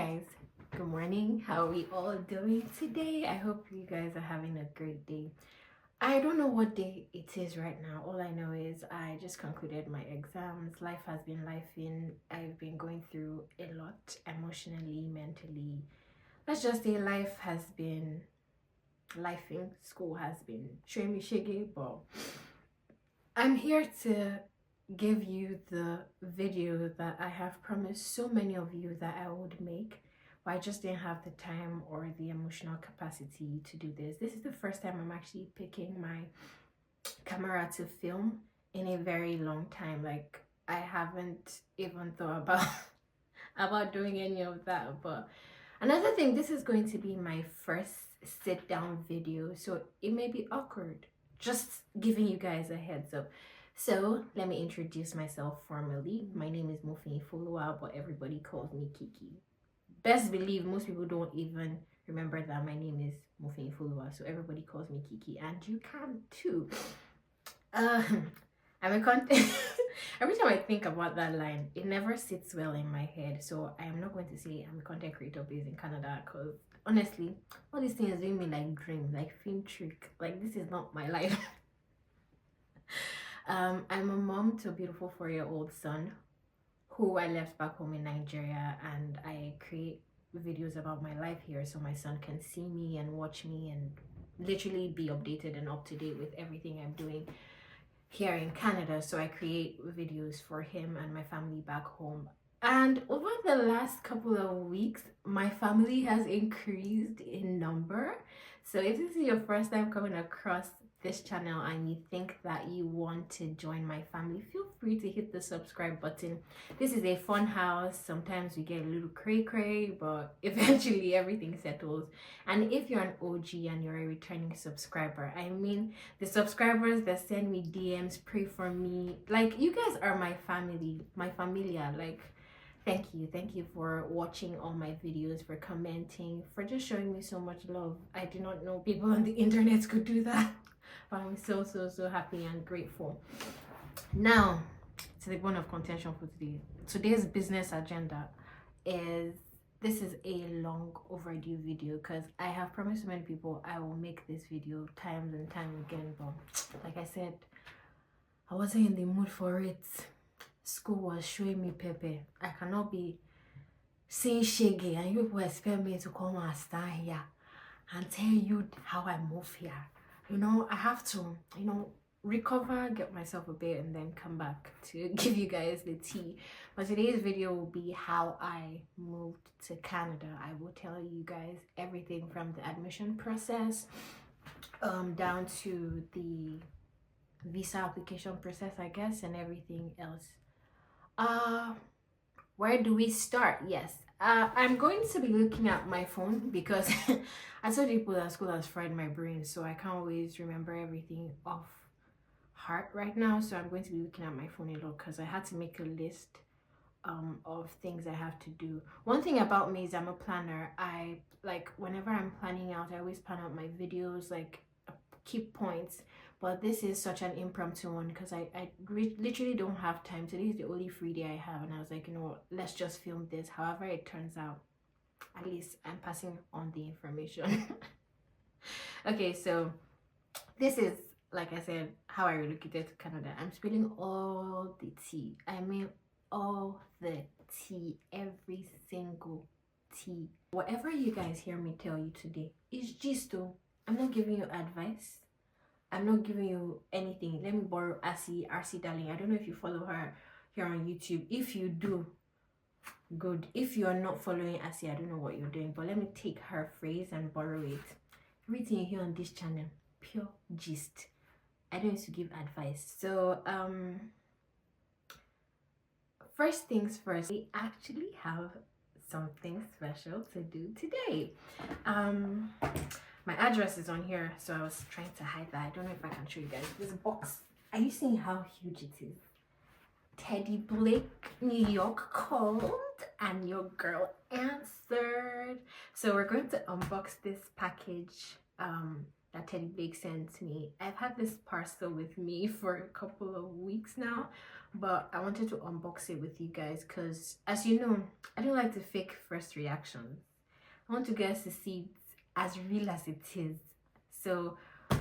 guys, good morning. How are we all doing today? I hope you guys are having a great day. I don't know what day it is right now. All I know is I just concluded my exams. Life has been lifing. I've been going through a lot emotionally, mentally. Let's just say life has been lifing. School has been showing me shaggy, but I'm here to give you the video that I have promised so many of you that I would make, but I just didn't have the time or the emotional capacity to do this. This is the first time I'm actually picking my camera to film in a very long time. Like, I haven't even thought about about doing any of that. But another thing, this is going to be my first sit down video, so it may be awkward, just giving you guys a heads up. So let me introduce myself formally. My name is Mufin Ifoluwa, but everybody calls me Kiki. Best believe most people don't even remember that my name is Mufin Ifoluwa, so everybody calls me Kiki, and you can too. I'm a content. Every time I think about that line, it never sits well in my head. So I am not going to say I'm a content creator based in Canada, because honestly, all these things doing me like dream, like film trick. Like, this is not my life. I'm a mom to a beautiful 4-year-old son who I left back home in Nigeria, and I create videos about my life here so my son can see me and watch me and literally be updated and up to date with everything I'm doing here in Canada. So I create videos for him and my family back home. And over the last couple of weeks, my family has increased in number. So if this is your first time coming across this channel and you think that you want to join my family, feel free to hit the subscribe button. This is a fun house. Sometimes we get a little cray but eventually everything settles. And if you're an OG and you're a returning subscriber, I mean, the subscribers that send me DMs, pray for me, like, you guys are my family, my familia. Like, thank you for watching all my videos, for commenting, for just showing me so much love. I did not know people on the internet could do that, but I'm so happy and grateful. Now to the bone of contention for today. Today's business agenda is, this is a long overdue video, because I have promised so many people I will make this video times and time again, but like I said, I wasn't in the mood for it. School was showing me pepe. I cannot be saying shaggy and you people expect me to come and stand here and tell you how I move here. You know, I have to, recover, get myself a bit, and then come back to give you guys the tea. But today's video will be how I moved to Canada. I will tell you guys everything from the admission process down to the visa application process, I guess, and everything else. Where do we start? Yes, I'm going to be looking at my phone because I told people that school has fried my brain, so I can't always remember everything off heart right now. So I'm going to be looking at my phone a lot because I had to make a list of things I have to do. One thing about me is I'm a planner. I, like, whenever I'm planning out, I always plan out my videos, like, keep points. But this is such an impromptu one because I literally don't have time. Today is the only free day I have, and I was like, you know what, let's just film this. However it turns out, at least I'm passing on the information. Okay, so this is, like I said, how I relocated to Canada. I'm spilling all the tea. I mean, all the tea, every single tea. Whatever you guys hear me tell you today is just though. I'm not giving you advice. I'm not giving you anything. Let me borrow RC Darling. I don't know if you follow her here on YouTube. If you do, good. If you're not following RC, I don't know what you're doing. But let me take her phrase and borrow it. Everything you hear on this channel, pure gist. I don't need to give advice. So first things first, we actually have something special to do today. My address is on here, so I was trying to hide that. I don't know if I can show you guys this box. Are you seeing how huge it is? Teddy Blake, New York called and your girl answered. So we're going to unbox this package that Teddy Blake sent me. I've had this parcel with me for a couple of weeks now, but I wanted to unbox it with you guys because, as you know, I don't like to fake first reactions. I want you guys to see it as real as it is. So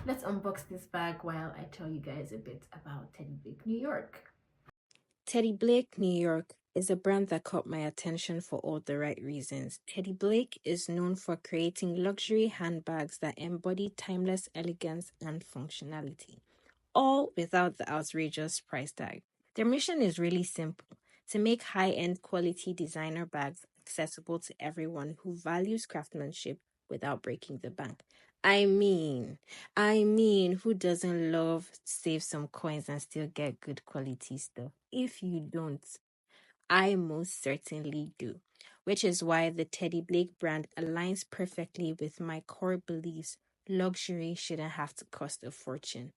let's unbox this bag while I tell you guys a bit about Teddy Blake New York. Teddy Blake New York is a brand that caught my attention for all the right reasons. Teddy Blake is known for creating luxury handbags that embody timeless elegance and functionality, all without the outrageous price tag. Their mission is really simple: to make high end quality designer bags accessible to everyone who values craftsmanship without breaking the bank. Who doesn't love to save some coins and still get good quality stuff? If you don't, I most certainly do. Which is why the Teddy Blake brand aligns perfectly with my core beliefs. Luxury shouldn't have to cost a fortune.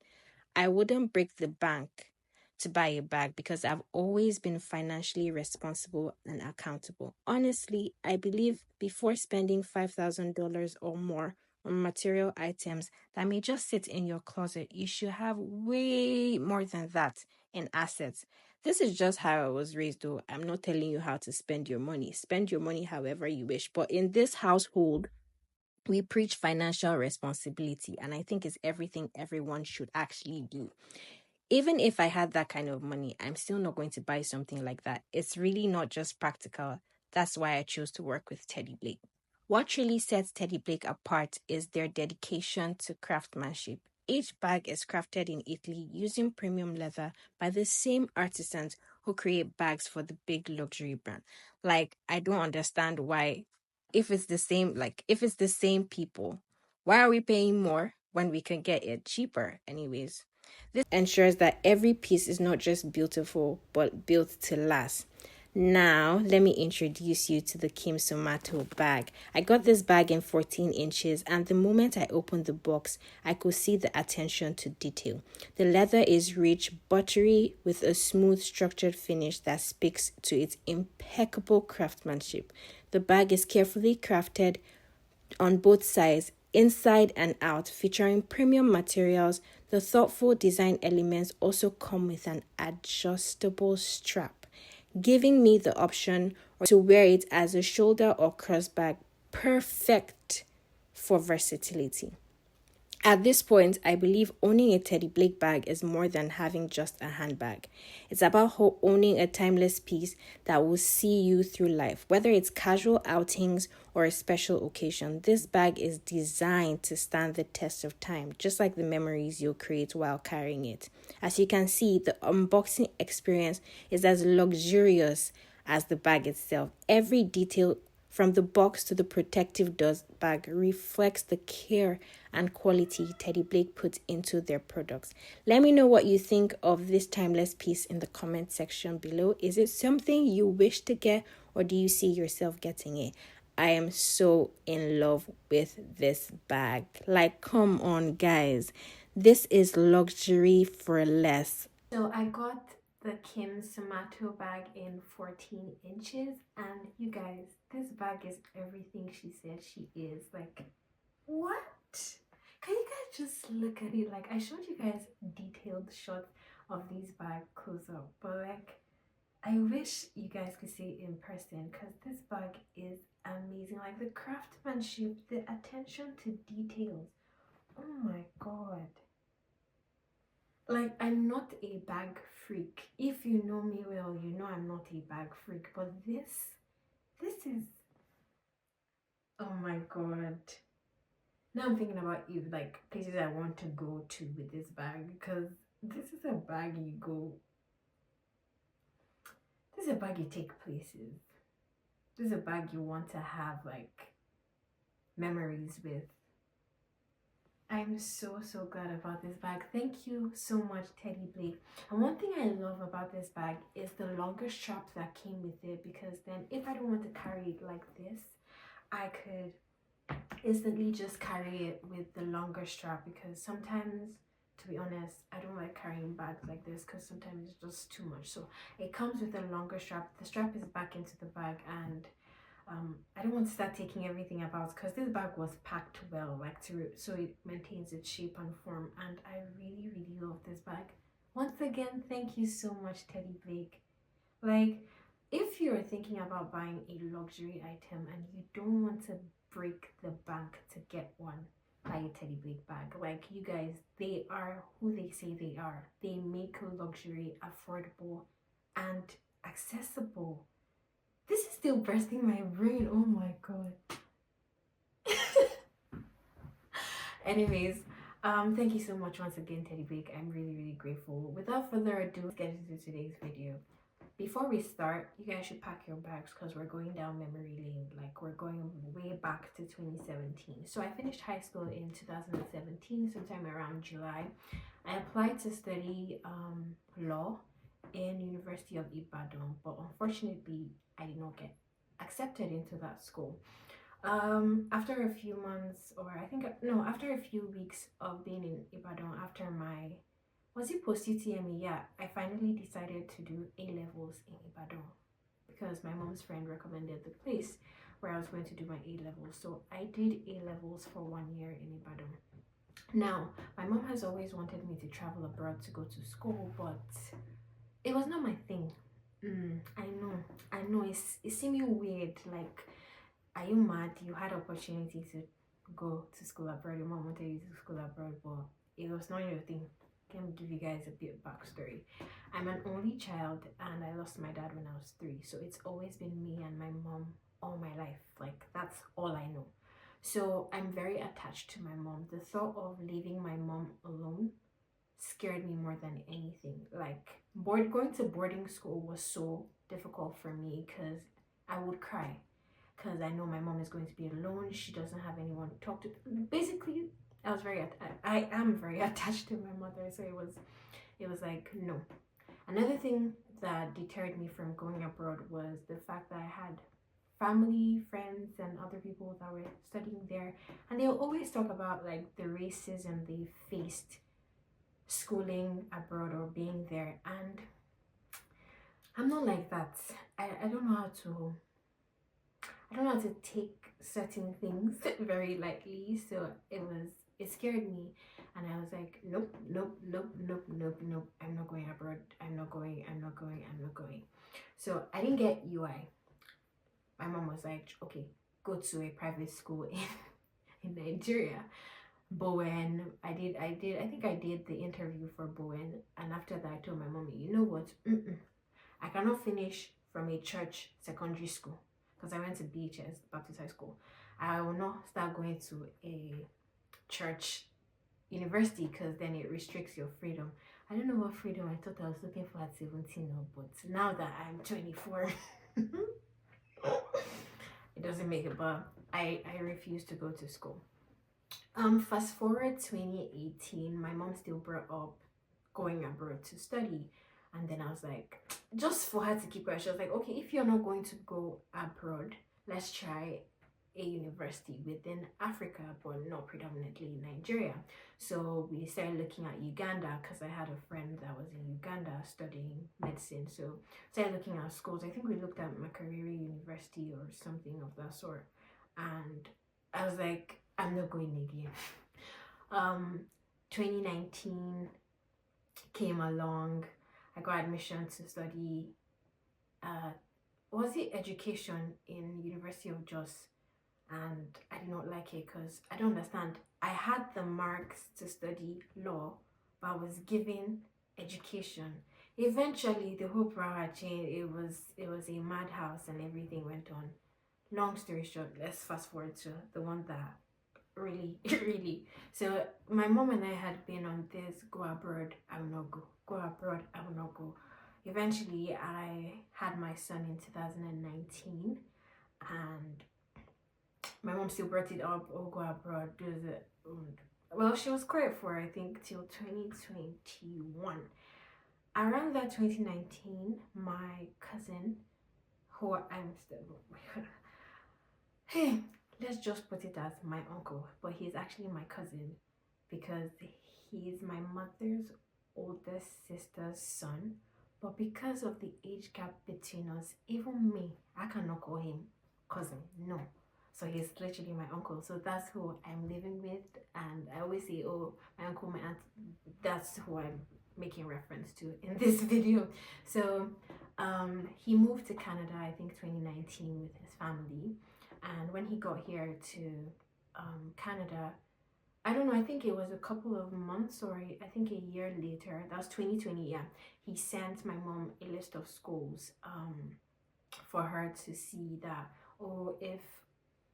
I wouldn't break the bank to buy a bag because I've always been financially responsible and accountable. Honestly, I believe before spending $5,000 or more on material items that may just sit in your closet, you should have way more than that in assets. This is just how I was raised, though. I'm not telling you how to spend your money. Spend your money however you wish. But in this household, we preach financial responsibility, and I think it's everything everyone should actually do. Even if I had that kind of money, I'm still not going to buy something like that. It's really not just practical. That's why I chose to work with Teddy Blake. What really sets Teddy Blake apart is their dedication to craftsmanship. Each bag is crafted in Italy using premium leather by the same artisans who create bags for the big luxury brand. Like, I don't understand why, if it's the same people, why are we paying more when we can get it cheaper anyways? This ensures that every piece is not just beautiful, but built to last. Now, let me introduce you to the Kim Somato bag. I got this bag in 14 inches, and the moment I opened the box, I could see the attention to detail. The leather is rich, buttery, with a smooth, structured finish that speaks to its impeccable craftsmanship. The bag is carefully crafted on both sides, inside and out, featuring premium materials. The thoughtful design elements also come with an adjustable strap, giving me the option to wear it as a shoulder or cross bag, perfect for versatility. At this point, I believe owning a Teddy Blake bag is more than having just a handbag. It's about owning a timeless piece that will see you through life. Whether it's casual outings or a special occasion, this bag is designed to stand the test of time, just like the memories you'll create while carrying it. As you can see, the unboxing experience is as luxurious as the bag itself. Every detail, from the box to the protective dust bag, reflects the care and quality Teddy Blake puts into their products. Let me know what you think of this timeless piece in the comment section below. Is it something you wish to get, or do you see yourself getting it? I am so in love with this bag. Like, come on, guys. This is luxury for less. So I got the Kim Somato bag in 14 inches, and you guys, this bag is everything she said she is. Like, what? Can you guys just look at it? Like, I showed you guys detailed shots of these bags close up, but like, I wish you guys could see it in person because this bag is amazing. Like, the craftsmanship, the attention to details. Oh my god. Like, I'm not a bag freak. If you know me well, you know I'm not a bag freak. But this is, oh my god. Now I'm thinking about you, like places I want to go to with this bag, because this is a bag you go. This is a bag you take places. This is a bag you want to have like memories with. I'm so glad about this bag. Thank you so much, Teddy Blake. And one thing I love about this bag is the longer strap that came with it, because then if I don't want to carry it like this, I could instantly just carry it with the longer strap, because sometimes, to be honest, I don't like carrying bags like this because sometimes it's just too much. So it comes with a longer strap. The strap is back into the bag, and I don't want to start taking everything about, because this bag was packed well, like to so it maintains its shape and form, and I really really love this bag. Once again, thank you so much, Teddy Blake. Like, if you're thinking about buying a luxury item and you don't want to break the bank to get one, buy a Teddy Blake bag. Like, you guys, they are who they say they are. They make luxury affordable and accessible. This is still bursting my brain. Oh my god. Anyways, thank you so much once again, Teddy Blake. I'm really, really grateful. Without further ado, let's get into today's video. Before we start, you guys should pack your bags because we're going down memory lane. Like, we're going way back to 2017. So I finished high school in 2017, sometime around July. I applied to study law in University of Ibadan, but unfortunately I did not get accepted into that school. After a few months, or I think no, after a few weeks of being in Ibadan, after my was it post UTME? Yeah, I finally decided to do A levels in Ibadan because my mom's friend recommended the place where I was going to do my A levels. So I did A levels for 1 year in Ibadan. Now, my mom has always wanted me to travel abroad to go to school, but it was not my thing. I know, it seemed weird. Like, are you mad? You had opportunity to go to school abroad. Your mom wanted you to school abroad, but it was not your thing. Let me give you guys a bit of backstory. I'm an only child and I lost my dad when I was 3. So it's always been me and my mom all my life. Like, that's all I know. So I'm very attached to my mom. The thought of leaving my mom alone scared me more than anything. Like, going to boarding school was so difficult for me because I would cry because I know my mom is going to be alone. She doesn't have anyone to talk to. Basically, I am very attached to my mother, so it was like, no. Another thing that deterred me from going abroad was the fact that I had family, friends, and other people that were studying there, and they'll always talk about like the racism they faced schooling abroad or being there, and I'm not like that. I don't know how to take certain things very lightly, so it scared me, and I was like, nope, nope, nope, nope, nope, nope, I'm not going abroad. I'm not going. So I didn't get UI. My mom was like, okay, go to a private school in Nigeria. Bowen. I think I did the interview for Bowen, and after that I told my mommy, you know what, I cannot finish from a church secondary school because I went to BHS, Baptist High School. I will not start going to a church university because then it restricts your freedom. I don't know what freedom I thought I was looking for at 17, but now that I'm 24, it doesn't make it, but I refuse to go to school. Fast forward 2018, my mom still brought up going abroad to study. And then I was like, just for her to keep quiet, she was like, okay, if you're not going to go abroad, let's try a university within Africa, but not predominantly Nigeria. So we started looking at Uganda because I had a friend that was in Uganda studying medicine. So started looking at schools. I think we looked at Makerere University or something of that sort. And I was like, I'm not going again. 2019 came along. I got admission to study was it education in University of Jos, and I did not like it because I don't understand. I had the marks to study law, but I was given education. Eventually the whole program changed. It was a madhouse and everything went on. Long story short, let's fast forward to the one that really. So my mom and I had been on this go abroad, I will not go. Go abroad, I will not go. Eventually, I had my son in 2019, and my mom still brought it up. Oh, go abroad. Well, she was quiet for I think till 2021. Around that 2019, my cousin, who I'm still hey, let's just put it as my uncle, but he's actually my cousin because he's my mother's oldest sister's son. But because of the age gap between us, even me, I cannot call him cousin. No. So he's literally my uncle. So that's who I'm living with. And I always say, oh, my uncle, my aunt, that's who I'm making reference to in this video. So he moved to Canada, I think 2019 with his family. And when he got here to Canada, I don't know, I think it was a couple of months or I think a year later, that was 2020, yeah. He sent my mom a list of schools for her to see that, oh, if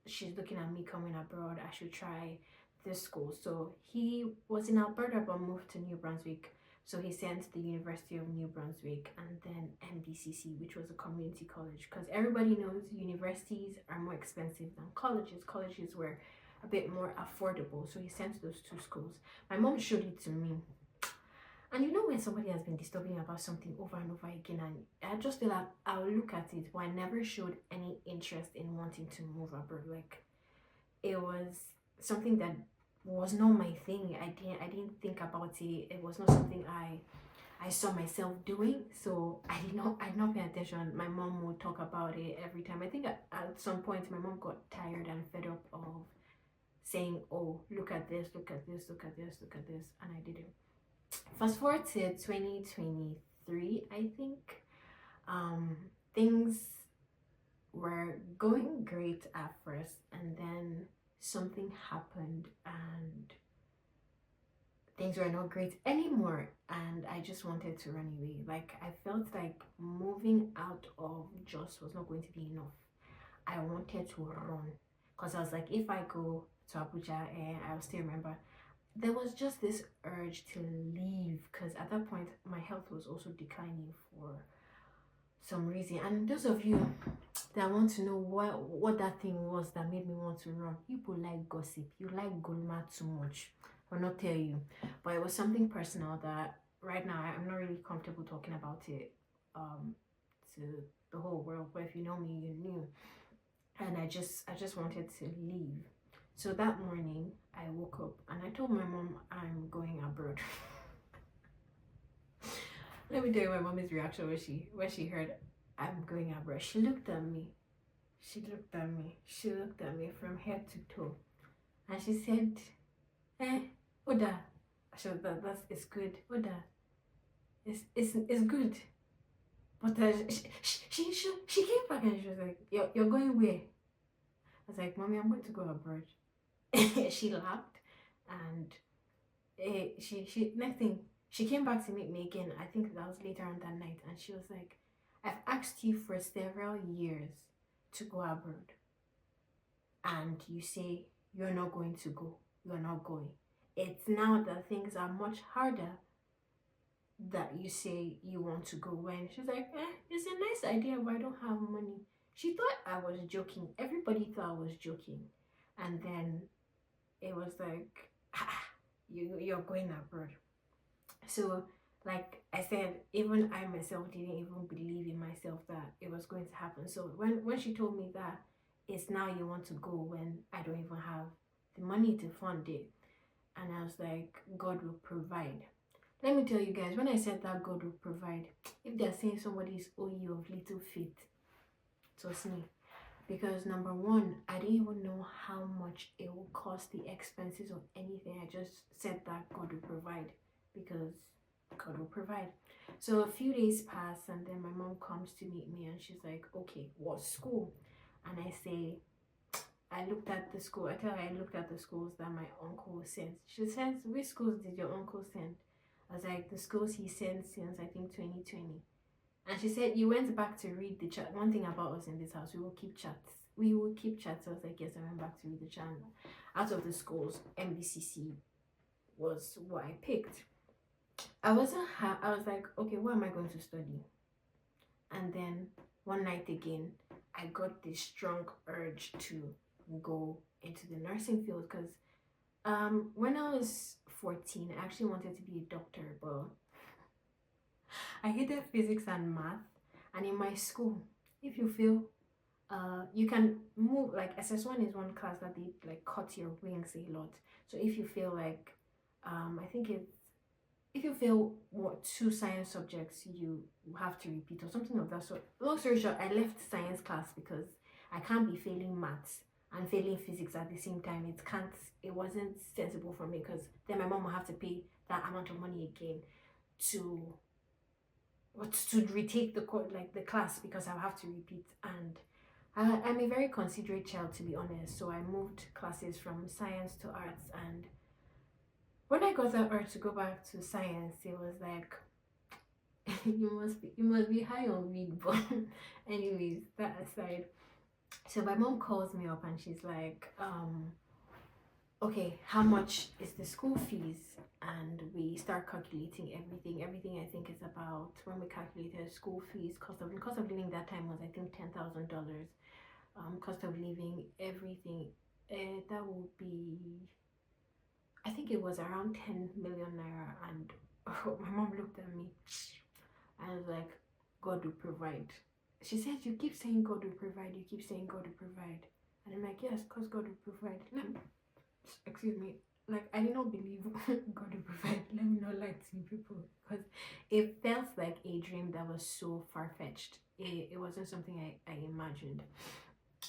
she's looking at me coming abroad, I should try this school. So he was in Alberta but moved to New Brunswick. So he sent the University of New Brunswick and then MBCC, which was a community college, because everybody knows universities are more expensive than colleges. Colleges were a bit more affordable. So he sent those two schools. My mom showed it to me. And you know when somebody has been disturbing about something over and over again, and I just feel like I'll look at it, but I never showed any interest in wanting to move abroad. Like it was something that was not my thing. I didn't think about it. It was not something I saw myself doing. So I did not pay attention. My mom would talk about it every time. I think at some point my mom got tired and fed up of saying, oh, look at this, look at this, look at this, look at this, and I didn't. Fast forward to 2023, I think. Things were going great at first, and then something happened and things were not great anymore, and I just wanted to run away. Like I felt like moving out of Jos was not going to be enough. I wanted to run, because I was like, if I go to Abuja, I'll still remember. There was just this urge to leave, because at that point my health was also declining for some reason. And those of you that want to know what that thing was that made me want to run, people like gossip, you like gulma too much. I'll not tell you, but it was something personal that right now I'm not really comfortable talking about it to the whole world. But if you know me, you knew. And I just wanted to leave. So that morning I woke up and I told my mom I'm going abroad. Let me tell you my momm's reaction when she heard I'm going abroad. She looked at me. She looked at me. She looked at me from head to toe. And she said, Oda. So that's it's good. Oda. It's good. But she came back and she was like, you're going where? I was like, Mommy, I'm going to go abroad. She laughed, and she next thing, she came back to meet me again. I think that was later on that night, and she was like, I've asked you for several years to go abroad, and you say you're not going to go. You're not going. It's now that things are much harder that you say you want to go. When she's like, it's a nice idea, but I don't have money. She thought I was joking. Everybody thought I was joking. And then it was like, you're going abroad. So like I said, even I myself didn't even believe in myself that it was going to happen. So when she told me that it's now you want to go when I don't even have the money to fund it, and I was like, God will provide. Let me tell you guys, when I said that God will provide, if they're saying somebody's OU of little faith, it was me. Because number one, I didn't even know how much it would cost, the expenses of anything. I just said that God will provide, because God will provide. So a few days pass, and then my mom comes to meet me and she's like, okay, what school? And I say, I looked at the school. I tell her I looked at the schools that my uncle sent. She says, which schools did your uncle send? I was like, the schools he sent since I think 2020. And she said, you went back to read the chat. One thing about us in this house, we will keep chats. We will keep chats. I was like, yes, I went back to read the chat. Out of the schools, MBCC was what I picked. I was like, okay, what am I going to study? And then one night again, I got this strong urge to go into the nursing field, because when I was 14, I actually wanted to be a doctor, but I hated physics and math. And in my school, if you fail, you can move. Like SS1 is one class that they like cut your wings a lot. So if you feel like I think it's, if you fail two science subjects, you have to repeat or something of that sort. Long story short, I left science class because I can't be failing maths and failing physics at the same time. It wasn't sensible for me, because then my mom will have to pay that amount of money again to retake the class, because I'll have to repeat. And I'm a very considerate child, to be honest, so I moved classes from science to arts. And when I got that urge to go back to science, it was like you must be high on weed. But anyways, that aside, so my mom calls me up and she's like, okay, how much is the school fees? And we start calculating everything. I think is about, when we calculated school fees, cost of living that time was, I think, $10,000. Cost of living, everything, that would be, I think it was around 10 million naira. And my mom looked at me. I was like, God will provide. She said, you keep saying God will provide, you keep saying God will provide. And I'm like, yes, because God will provide. Excuse me. Like, I did not believe God will provide. Let me not lie to you people. Because it felt like a dream that was so far-fetched. It wasn't something I imagined.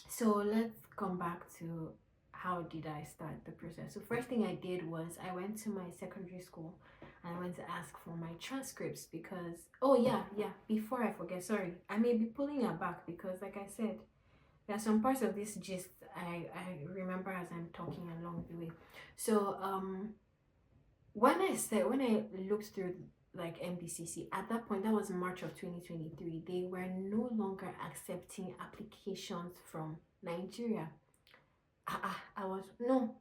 So let's come back to how did I start the process. So first thing I did was I went to my secondary school and I went to ask for my transcripts, because before I forget, sorry, I may be pulling it back, because like I said, there are some parts of this gist I remember as I'm talking along the way. So when I looked through like MBCC, at that point, that was March of 2023, they were no longer accepting applications from Nigeria. I was, no,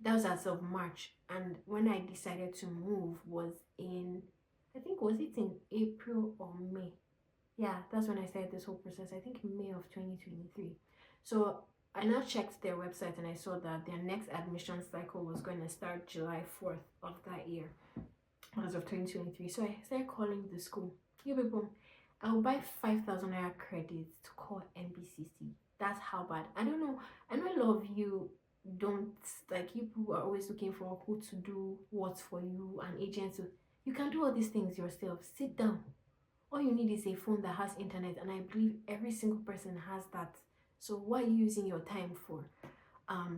that was as of March. And when I decided to move was in, I think, was it in April or May? Yeah, that's when I started this whole process, I think May of 2023. So I now checked their website and I saw that their next admission cycle was going to start July 4th of that year, as of 2023. So I started calling the school. You people, I'll buy 5,000 naira credits to call MBCC. That's how bad. I don't know. I know a lot of you don't, like, you people are always looking for who to do what for you and agents. You can do all these things yourself. Sit down. All you need is a phone that has internet, and I believe every single person has that. So what are you using your time for?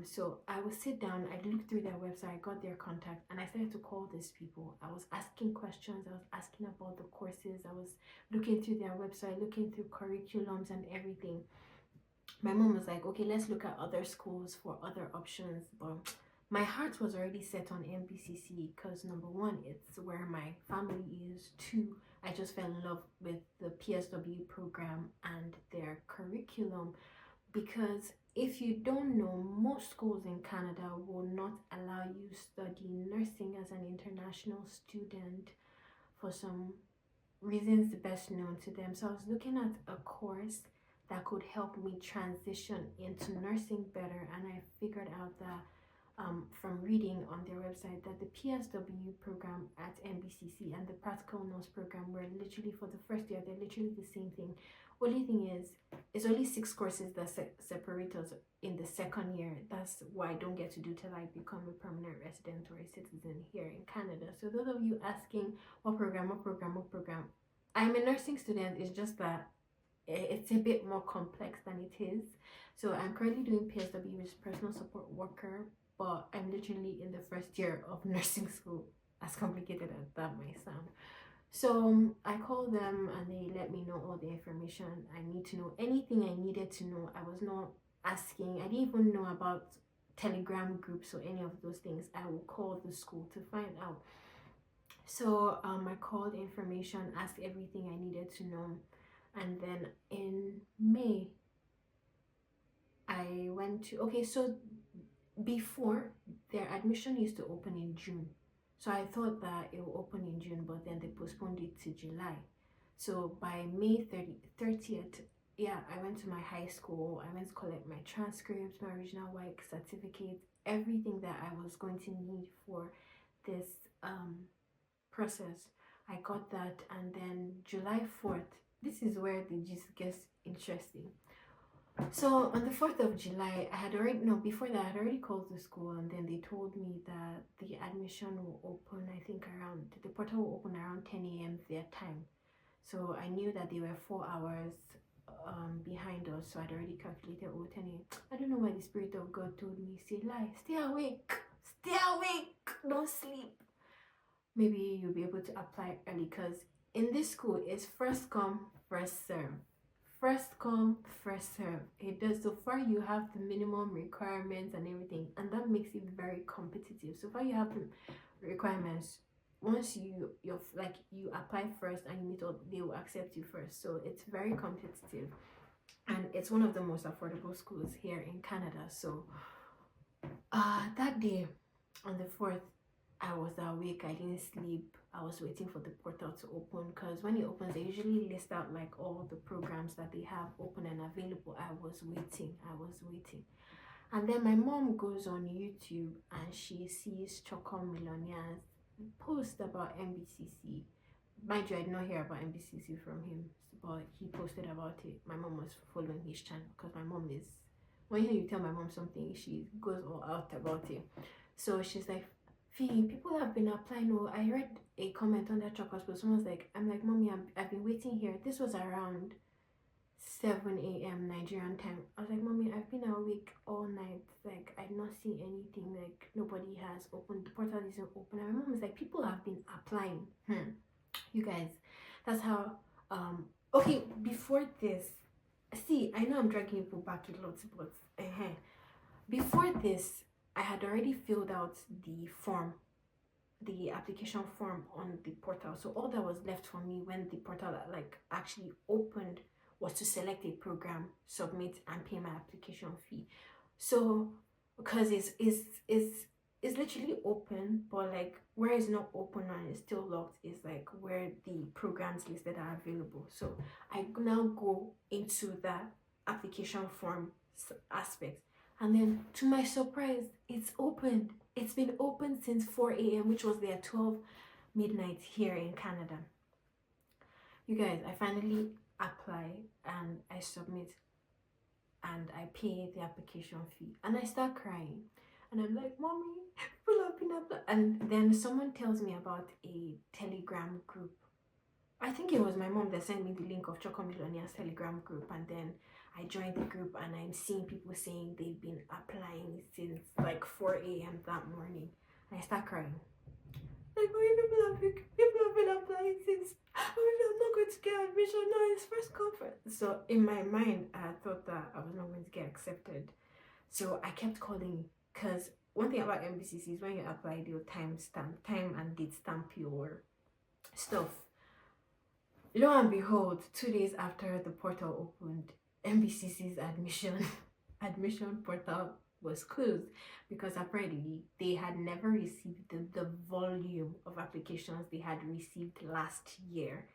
So I would sit down, I'd look through their website, I got their contact, and I started to call these people. I was asking questions, I was asking about the courses, I was looking through their website, looking through curriculums and everything. My mom was like, okay, let's look at other schools for other options. But my heart was already set on MBCC, because number one, it's where my family is. Two, I just fell in love with the PSW program and their curriculum, because if you don't know, most schools in Canada will not allow you study nursing as an international student for some reasons best known to them. So I was looking at a course that could help me transition into nursing better, and I figured out that from reading on their website that the PSW program at MBCC and the practical nurse program were literally, for the first year, they're literally the same thing. Only thing is, it's only 6 courses that separate us in the second year. That's why I don't get to do till I become a permanent resident or a citizen here in Canada. So those of you asking what program, I'm a nursing student. It's just that it's a bit more complex than it is. So I'm currently doing PSW, which is personal support worker, but I'm literally in the first year of nursing school, as complicated as that might sound. So I called them and they let me know all the information I need to know. Anything I needed to know, I was not asking. I didn't even know about Telegram groups or any of those things. I will call the school to find out. So I called information, asked everything I needed to know. And then in May, I went to, okay, so before, their admission used to open in June. So I thought that it will open in June, but then they postponed it to July. So by May 30th, yeah, I went to my high school. I went to collect my transcripts, my original work certificate, everything that I was going to need for this process. I got that, and then July 4th, this is where the gist gets interesting. So on the 4th of July, before that, I had already called the school, and then they told me that the admission will open, I think the portal will open around 10 a.m. their time. So I knew that they were 4 hours behind us, so I'd already calculated, oh, 10 a.m. I don't know why the Spirit of God told me, say, lie, stay awake, don't sleep. Maybe you'll be able to apply early, because in this school it's first come, first serve. First come, first serve. It does. So far you have the minimum requirements and everything, and that makes it very competitive. So far you have the requirements. Once you apply first and you meet up, they will accept you first. So it's very competitive, and it's one of the most affordable schools here in Canada. So that day on the 4th, I was awake, I didn't sleep. I was waiting for the portal to open, because when it opens they usually list out like all the programs that they have open and available. I was waiting, and then my mom goes on YouTube and she sees Choco Millionaires post about MBCC. Mind you, I did not hear about MBCC from him, but he posted about it. My mom was following his channel, because my mom is, when you tell my mom something, she goes all out about it. So she's like, Fee, people have been applying. Oh, I read a comment on that Chocolate post. Someone's like, I'm like, Mommy, I've been waiting here. This was around 7 a.m. Nigerian time. I was like, Mommy, I've been awake all night. Like, I've not seen anything. Like, nobody has opened. The portal isn't open. And my mom was like, people have been applying. You guys, that's how, okay, before this, see, I know I'm dragging people back to lots, but, before this, I had already filled out the form, the application form on the portal. So all that was left for me when the portal actually opened was to select a program, submit, and pay my application fee. So because it's literally open, but like where it's not open and it's still locked is like where the programs listed are available. So I now go into that application form aspect. And then, to my surprise, it's opened. It's been open since 4 a.m., which was their 12 midnight here in Canada. You guys, I finally apply and I submit and I pay the application fee. And I start crying. And I'm like, Mommy, people have been applying. And then someone tells me about a Telegram group. I think it was my mom that sent me the link of Choco Millionaires Telegram group, and then I joined the group and I'm seeing people saying they've been applying since like 4 a.m. that morning. And I start crying. Like, oh, people have been applying since. Oh, I'm not going to get admission. No, it's first conference. So in my mind, I thought that I was not going to get accepted. So I kept calling, because one thing about MBCC is when you apply, they'll time and date stamp your stuff. Lo and behold, 2 days after the portal opened, MBCC's admission portal was closed, because apparently they had never received the volume of applications they had received last year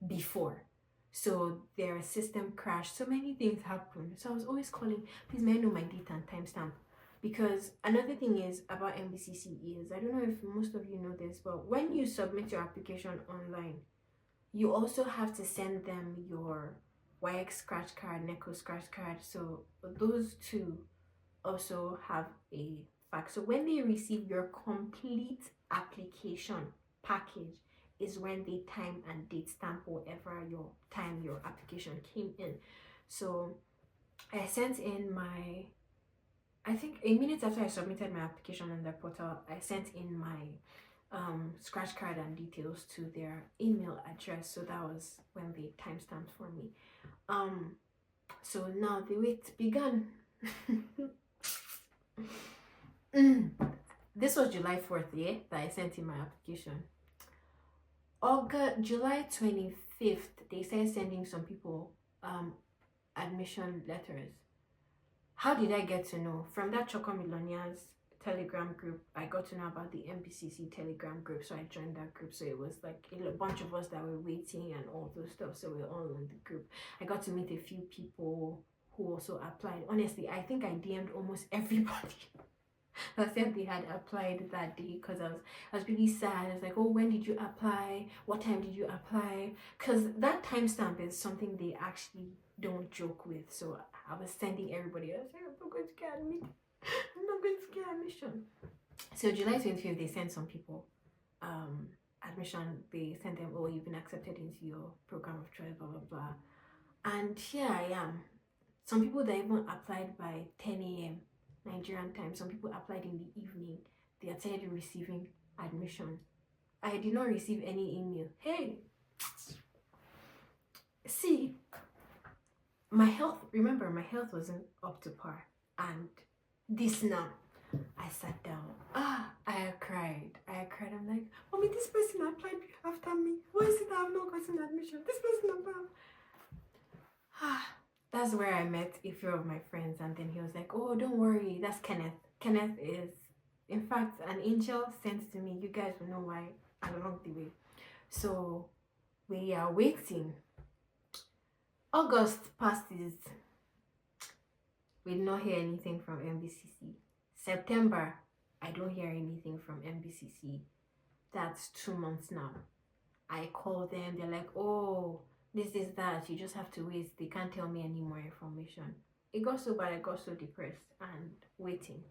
before. So their system crashed. So many things happened. So I was always calling, please may I know my date and timestamp. Because another thing is about MBCC is, I don't know if most of you know this, but when you submit your application online, you also have to send them your WX scratch card, NECO scratch card. So those two also have a fact. So when they receive your complete application package is when they time and date stamp whatever your application came in. So I sent in my, I think a minute after I submitted my application on the portal, I sent in my scratch card and details to their email address. So that was when they timestamped for me. So now the wait began. This was July 4th, yeah, that I sent in my application. July 25th, they started sending some people admission letters. How did I get to know? From that Choco Millionaires Telegram group, I got to know about the MPCC Telegram group, so I joined that group. So it was like a bunch of us that were waiting and all those stuff, so we're all in the group. I got to meet a few people who also applied. Honestly, I think I DM'd almost everybody that said they had applied that day, because I was really sad. I was like, oh, when did you apply? What time did you apply? Because that timestamp is something they actually don't joke with. So I was sending everybody, I was like, I'm not going to get admitted. I'm not going to get admission. So July 25th, they sent some people admission. They sent them, oh, you've been accepted into your program of choice, blah blah blah. And here I am. Some people that even applied by 10 a.m. Nigerian time, some people applied in the evening. They attended receiving admission. I did not receive any email. Hey, see, my health, remember, my health wasn't up to par. And this now, I sat down. I cried. I'm like, Mommy, this person applied after me. Why is it that I've not gotten admission? This person applied. That's where I met a few of my friends, and then he was like, "Oh, don't worry, that's Kenneth. Kenneth is, in fact, an angel sent to me. You guys will know why along the way." So we are waiting. August passes. We did not hear anything from MBCC. September, I don't hear anything from MBCC. That's 2 months now. I call them, they're like, "Oh, this is that. You just have to wait. They can't tell me any more information." It got so bad, I got so depressed and waiting.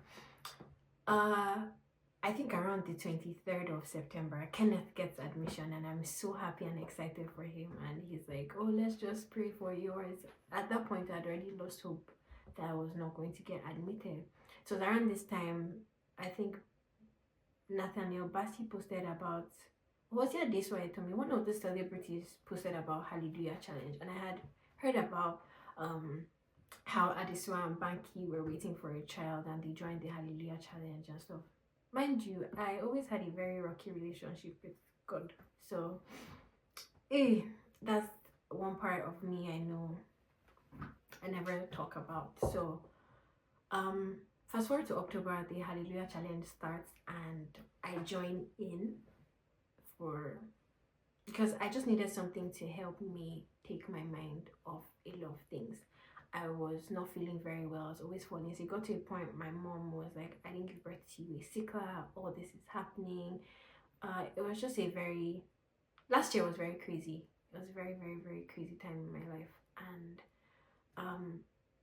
I think around the 23rd of September, Kenneth gets admission, and I'm so happy and excited for him. And he's like, "Oh, let's just pray for yours." At that point, I'd already lost hope that I was not going to get admitted. So around this time, I think Nathaniel Bassi posted about, was it this way to me? One of the celebrities posted about Hallelujah Challenge, and I had heard about how Adesua and Banky were waiting for a child and they joined the Hallelujah Challenge and stuff. Mind you, I always had a very rocky relationship with God. So, that's one part of me I know I never talk about. So, fast forward to October, the Hallelujah Challenge starts, and I join in because I just needed something to help me take my mind off a lot of things. I was not feeling very well. I was always falling. So it got to a point my mom was like, "I didn't give birth to you, a sicker, all this is happening." It was just last year was very crazy. It was a very, very, very crazy time in my life. And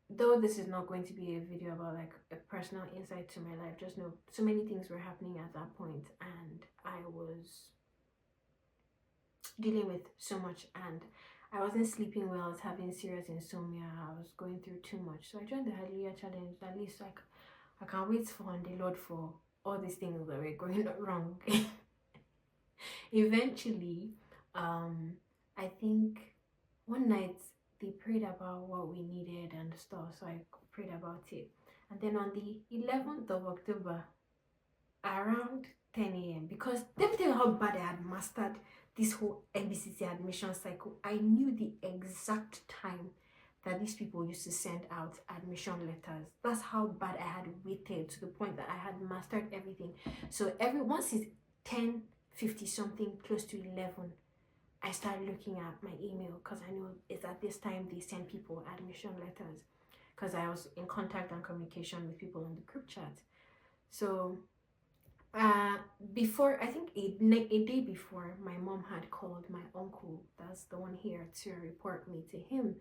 though this is not going to be a video about like a personal insight to my life, just know so many things were happening at that point, and I was dealing with so much, and I wasn't sleeping well. I was having serious insomnia. I was going through too much. So I joined the Hallelujah Challenge. At least like I can wait on the Lord for all these things that were going wrong. Eventually, I think one night they prayed about what we needed and stuff. So I prayed about it. And then on the 11th of October, around 10 a.m., because let me tell you how bad I had mastered this whole MBCC admission cycle. I knew the exact time that these people used to send out admission letters. That's how bad I had waited, to the point that I had mastered everything. So once it's 10:50 something, close to 11, I started looking at my email, because I know it's at this time they send people admission letters, because I was in contact and communication with people on the group chat. So before, I think a day before, my mom had called my uncle, that's the one here, to report me to him.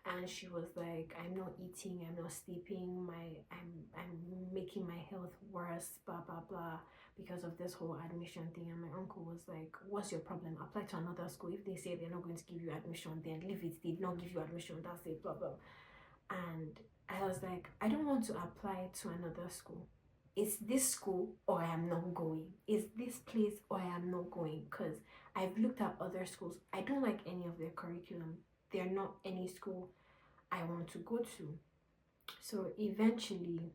And she was like, "I'm not eating, I'm not sleeping, I'm making my health worse, blah blah blah, because of this whole admission thing." And my uncle was like, "What's your problem? Apply to another school. If they say they're not going to give you admission, then leave it. They did not give you admission, that's it, blah blah." And I was like, "I don't want to apply to another school. It's this school or I am not going. It's this place or I am not going." Because I've looked at other schools. I don't like any of their curriculum. They're not any school I want to go to. So eventually,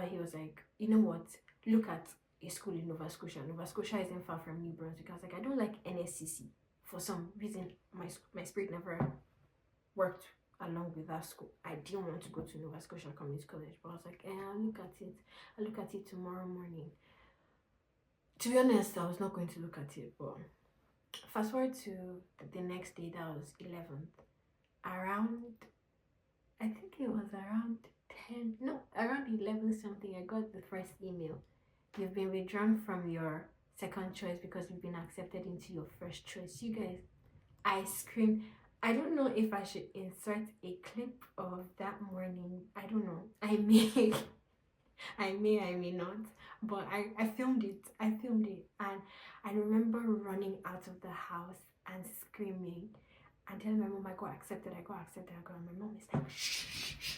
he was like, "You know what? Look at a school in Nova Scotia. Nova Scotia isn't far from New Brunswick." I was like, "I don't like NSCC. For some reason, my spirit never worked along with that school. I didn't want to go to Nova Scotia Community College, but I was like, I'll look at it. I'll look at it tomorrow morning." To be honest, I was not going to look at it, but fast forward to the next day, that was 11th. I think it was around 10, no, around 11 something, I got the first email. "You've been withdrawn from your second choice because you've been accepted into your first choice." You guys, I screamed. I don't know if I should insert a clip of that morning. I don't know. I may not. But I filmed it. And I remember running out of the house and screaming. telling my mom I got accepted, I got accepted, I got. My mom is like, shh.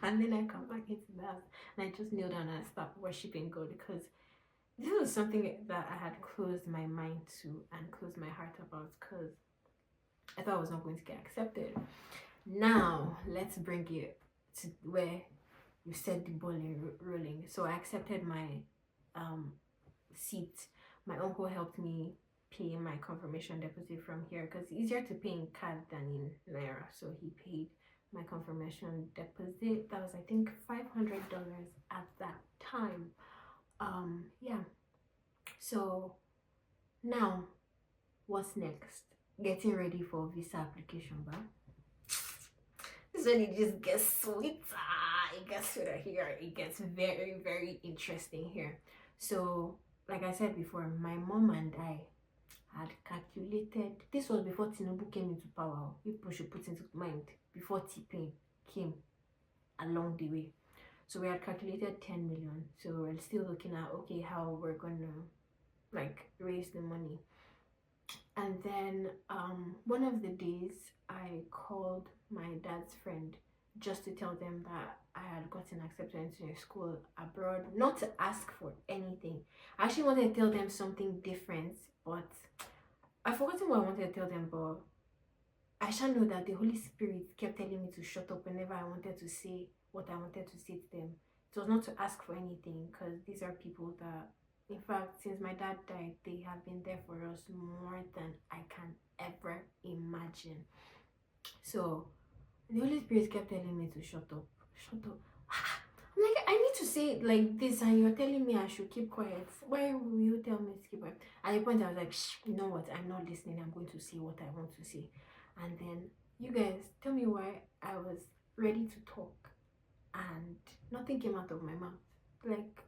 And then I come back into the house and I just kneel down and I start worshiping God, because this was something that I had closed my mind to and closed my heart about, because I thought I was not going to get accepted. Now let's bring it to where you set the ball in rolling. So I accepted my seat. My uncle helped me pay my confirmation deposit from here, because it's easier to pay in card than in naira. So he paid my confirmation deposit. That was, I think, $500 at that time. Yeah. So now what's next? Getting ready for visa application, but this is when it just gets sweeter. It gets sweeter here. It gets very, very interesting here. So, like I said before, my mom and I had calculated. This was before Tinubu came into power. People should put into mind, before T-Pain came along the way. So we had calculated 10 million. So we're still looking at, okay, how we're gonna like raise the money. And then one of the days I called my dad's friend just to tell them that I had gotten accepted into a school abroad, not to ask for anything. I actually wanted to tell them something different, but I've forgotten what I wanted to tell them. But I shall know that the Holy Spirit kept telling me to shut up whenever I wanted to say what I wanted to say to them. It was not to ask for anything, because these are people that, in fact, since my dad died, they have been there for us more than I can ever imagine. So the Holy Spirit kept telling me to shut up, shut up. I'm like, I need to say it like this, and you're telling me I should keep quiet. Why will you tell me to keep quiet? At the point I was like, shh, you know what? I'm not listening. I'm going to say what I want to say. And then you guys tell me why I was ready to talk and nothing came out of my mouth. Like,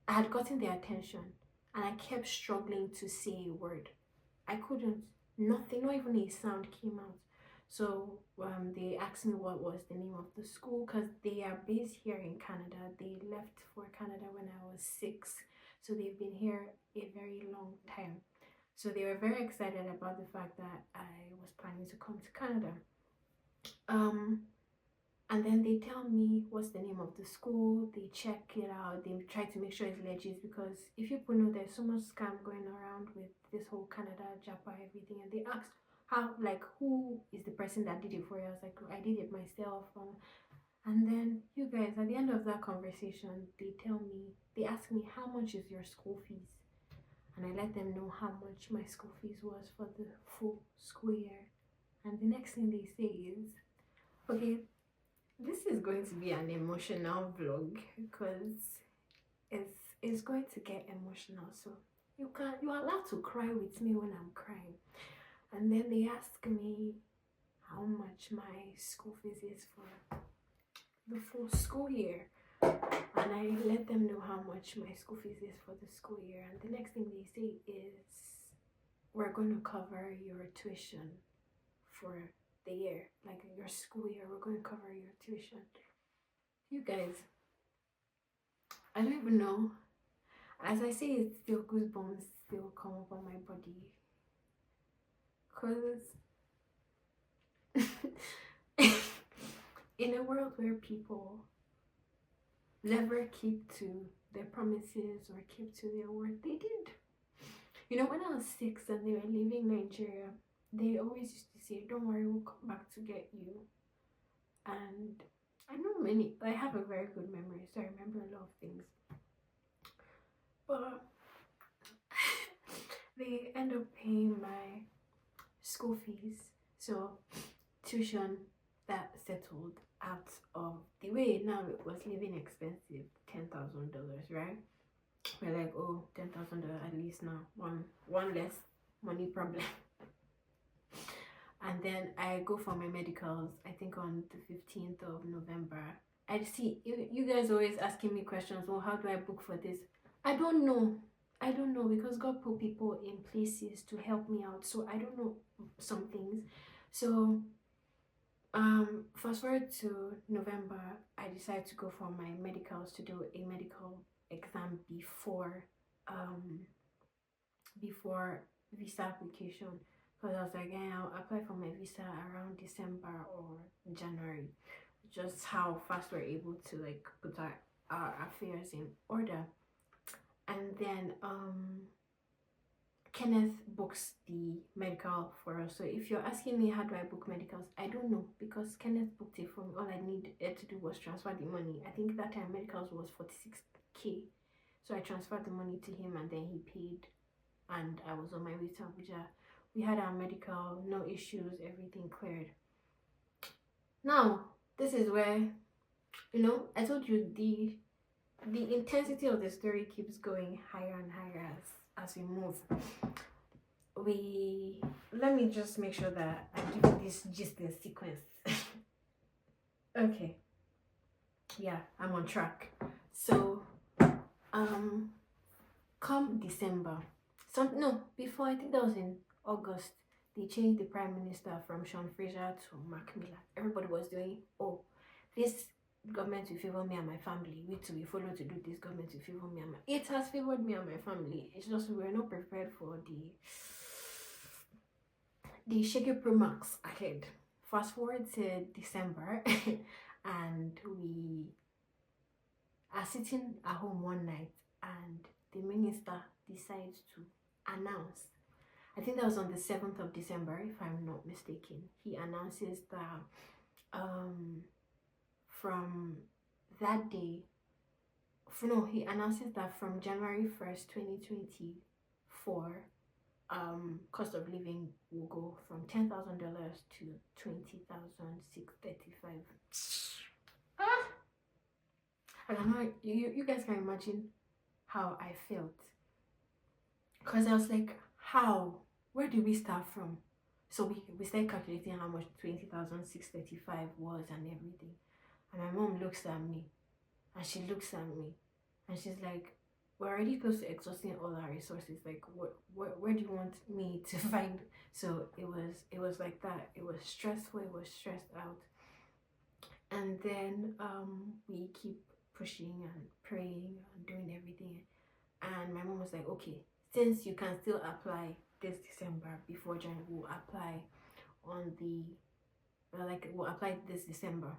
I had gotten their attention and I kept struggling to say a word. I couldn't. Nothing, not even a sound came out. So they asked me what was the name of the school, because they are based here in Canada. They left for Canada when I was 6. So they've been here a very long time. So they were very excited about the fact that I was planning to come to Canada. And then they tell me what's the name of the school. They check it out. They try to make sure it's legit, because if you people know, there's so much scam going around with this whole Canada, Japan, everything. And they ask who is the person that did it for you? I was like, I did it myself. And then you guys, at the end of that conversation, they ask me, how much is your school fees? And I let them know how much my school fees was for the full school year. And the next thing they say is, okay, this is going to be an emotional vlog, because it's going to get emotional. So you're allowed to cry with me when I'm crying. And then they ask me how much my school fees is for the full school year. And I let them know how much my school fees is for the school year. And the next thing they say is, we're going to cover your tuition for the year, like your school year. We're going to cover your tuition. You guys, I don't even know. As I say it, still goosebumps still come up on my body, because in a world where people never keep to their promises or keep to their word, they did. You know, when I was 6 and they were leaving Nigeria, they always used to say, don't worry, we'll come back to get you. And I have a very good memory, so I remember a lot of things. But they end up paying my school fees. So tuition, that settled out of the way. Now it was living expensive, $10,000, right? We're like, oh, $10,000 at least now. One less money problem. And then I go for my medicals, I think on the 15th of November. I see you guys always asking me questions. Well, how do I book for this? I don't know, because God put people in places to help me out. So I don't know some things. So fast forward to November, I decided to go for my medicals, to do a medical exam before visa application, because I was like, yeah, I'll apply for my visa around December or January. Just how fast we're able to like put our affairs in order. And then Kenneth books the medical for us. So if you're asking me how do I book medicals, I don't know, because Kenneth booked it for me. All I needed to do was transfer the money. I think that time medicals was 46K. So I transferred the money to him and then he paid, and I was on my way to Abuja. We had our medical, no issues, everything cleared. Now, this is where, I told you the intensity of the story keeps going higher and higher as we move. Let me just make sure that I give you this gist in sequence. Okay, yeah, I'm on track. So come December, before, I think that was in August, they changed the prime minister from Sean Fraser to Mark Miller. Everybody was doing, oh, this government will favor me and my family. We too, we follow to do this. Government will favor me and my. It has favored me and my family. It's just we were not prepared for the shaky promax ahead. Fast forward to December, and we are sitting at home one night, and the minister decides to announce. I think that was on the 7th of December, if I'm not mistaken. He announces that from that day, he announces that from January 1st, 2024, cost of living will go from $10,000 to $20,635. I don't know, you guys can imagine how I felt, because I was like, how? Where do we start from? So we started calculating how much 20,635 was and everything. And my mom looks at me, and she looks at me, and she's like, we're already close to exhausting all our resources. Like, where do you want me to find? So it was like that. It was stressful. It was stressed out. And then we keep pushing and praying and doing everything. And my mom was like, okay, since you can still apply this December before January, we'll apply we'll apply this December.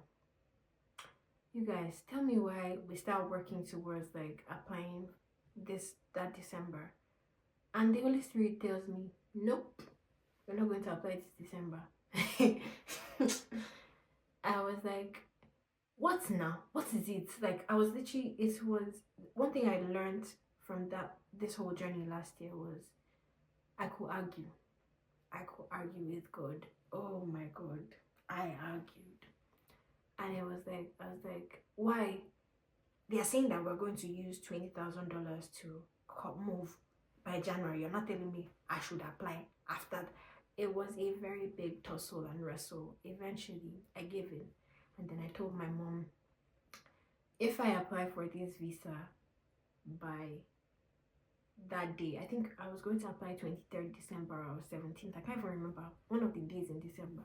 You guys, tell me why we start working towards like applying that December, and the Holy Spirit tells me, nope, we're not going to apply this December. I was like, what now? What is it? Like, I was literally, it was one thing I learned from this whole journey last year was I could argue with God. Oh my God, I argued. And I was like, why? They are saying that we're going to use $20,000 to move by January. You're not telling me I should apply after that. It was a very big tussle and wrestle. Eventually, I gave in. And then I told my mom, if I apply for this visa by that day, I think I was going to apply 23rd December or 17th. I can't even remember. One of the days in December,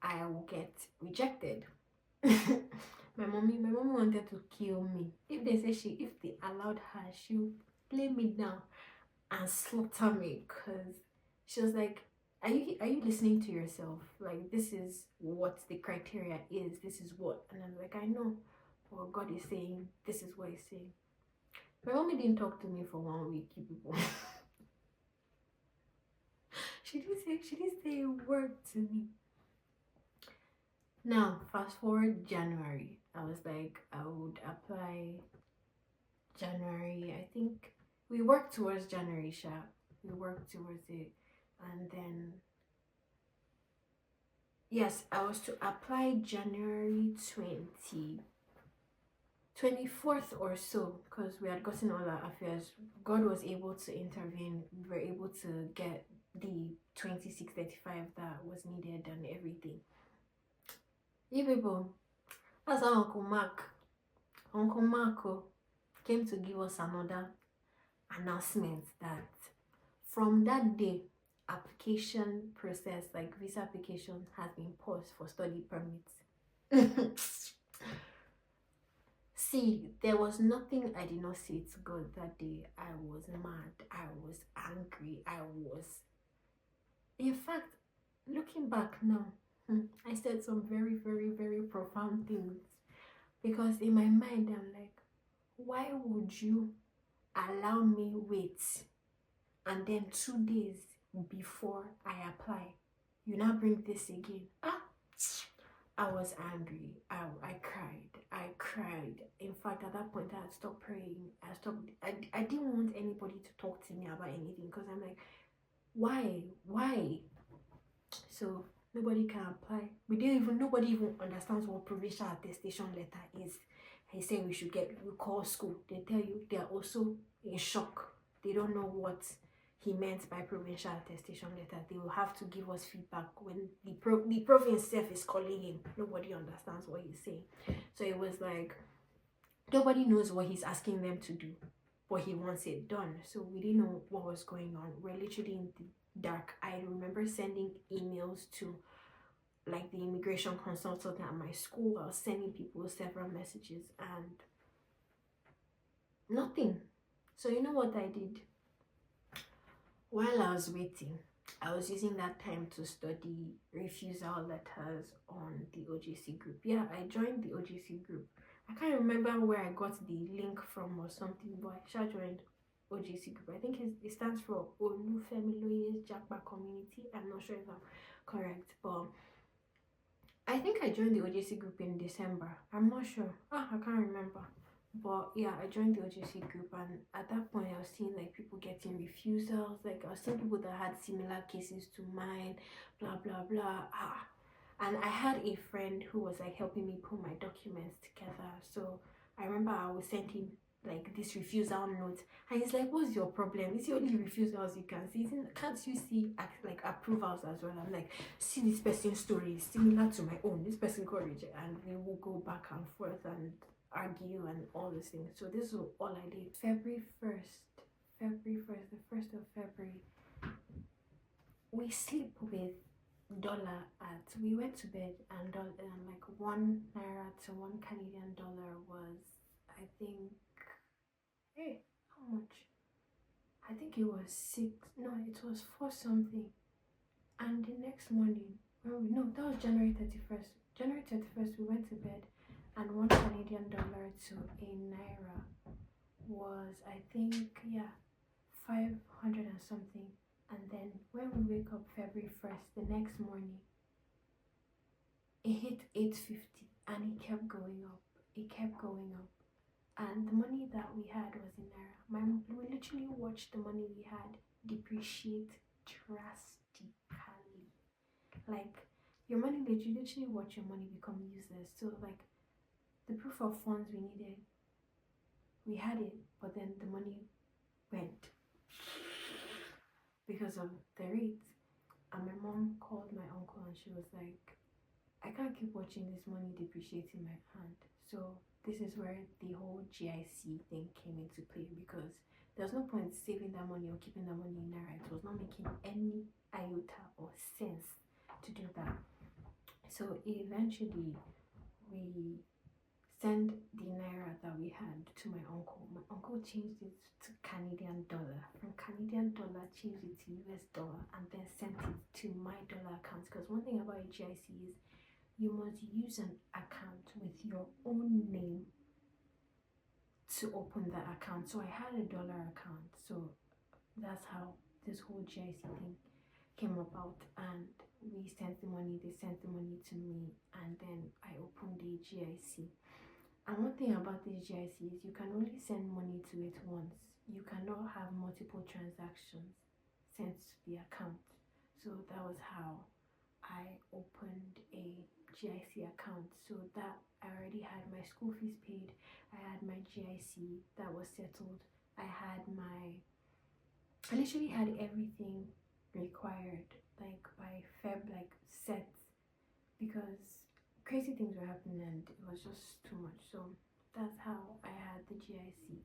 I will get rejected. My mommy wanted to kill me. If they allowed her, she'll lay me down and slaughter me, because she was like, are you listening to yourself? Like, this is what the criteria is. This is what. And I'm like, I know what God is saying. This is what he's saying. My mommy didn't talk to me for 1 week, you people. she didn't say a word to me. Now, fast forward January. I was like, I would apply January. I think we worked towards January, Sha. We worked towards it. And then, yes, I was to apply January 24th or so, because we had gotten all our affairs. God was able to intervene. We were able to get the 2635 that was needed and everything. You people, that's how Uncle Marco came to give us another announcement that from that day, application process, like visa application, has been paused for study permits. See, there was nothing I did not say to God that day. I was mad, I was angry, I was, in fact, looking back now, I said some very, very, very profound things, because in my mind I'm like, why would you allow me wait, and then 2 days before I apply, you now bring this again? I was angry. I cried. I cried. In fact, at that point, I had stopped praying. I stopped. I didn't want anybody to talk to me about anything, because I'm like, why? Why? So nobody can apply. Nobody even understands what provincial attestation letter is. He said we call school. They tell you they are also in shock. They don't know what he meant by provincial attestation letter. They will have to give us feedback when the province self is calling him. Nobody understands what he's saying. So it was like, nobody knows what he's asking them to do, but he wants it done. So we didn't know what was going on. We're literally in the dark. I remember sending emails to like the immigration consultant at my school. I was sending people several messages and nothing. So you know what I did? While I was waiting, I was using that time to study refusal letters on the OGC group. Yeah, I joined the OGC group. I can't remember where I got the link from or something, but I sure joined OGC group. I think it stands for Olufemiloye's Jackba Community. I'm not sure if I'm correct, but I think I joined the OGC group in December. I'm not sure. I can't remember. But yeah, I joined the OGC group, and at that point I was seeing like people getting refusals. Like I was seeing people that had similar cases to mine, blah blah blah. And I had a friend who was like helping me put my documents together. So I remember I would send him like this refusal note, and he's like, "What's your problem? It's the only refusals you can see. Can't you see like approvals as well?" I'm like, "See, this person's story is similar to my own. This person got rejected," and we will go back and forth and argue and all these things. So this is all I did. February 1st, the 1st of February, we sleep with dollar at, we went to bed, and like 1 naira to 1 Canadian dollar was, I think, hey, how much? I think it was 6, no, it was 4 something. And the next morning, no, that was January 31st. January 31st, we went to bed, and 1 Canadian dollar to a naira was, I think, yeah, 500 and something. And then when we wake up February 1st, the next morning, it hit 850, and it kept going up. It kept going up. And the money that we had was in naira. We literally watched the money we had depreciate drastically. Like, your money, you literally watch your money become useless. So like, the proof of funds we needed, we had it, but then the money went because of the rates. And my mom called my uncle, and she was like, I can't keep watching this money depreciate in my hand. So this is where the whole GIC thing came into play, because there's no point saving that money or keeping that money in naira. It was not making any iota or sense to do that. So eventually we sent the naira that we had to my uncle. My uncle changed it to Canadian dollar. From Canadian dollar, changed it to US dollar, and then sent it to my dollar account. Because one thing about a GIC is you must use an account with your own name to open that account. So I had a dollar account. So that's how this whole GIC thing came about. And we sent the money, they sent the money to me, and then I opened the GIC. And one thing about this GIC is you can only send money to it once. You cannot have multiple transactions sent to the account. So that was how I opened a GIC account. So that I already had my school fees paid. I had my GIC that was settled. I literally had everything required, like by Feb, like set, because crazy things were happening and it was just too much. So that's how I had the GIC.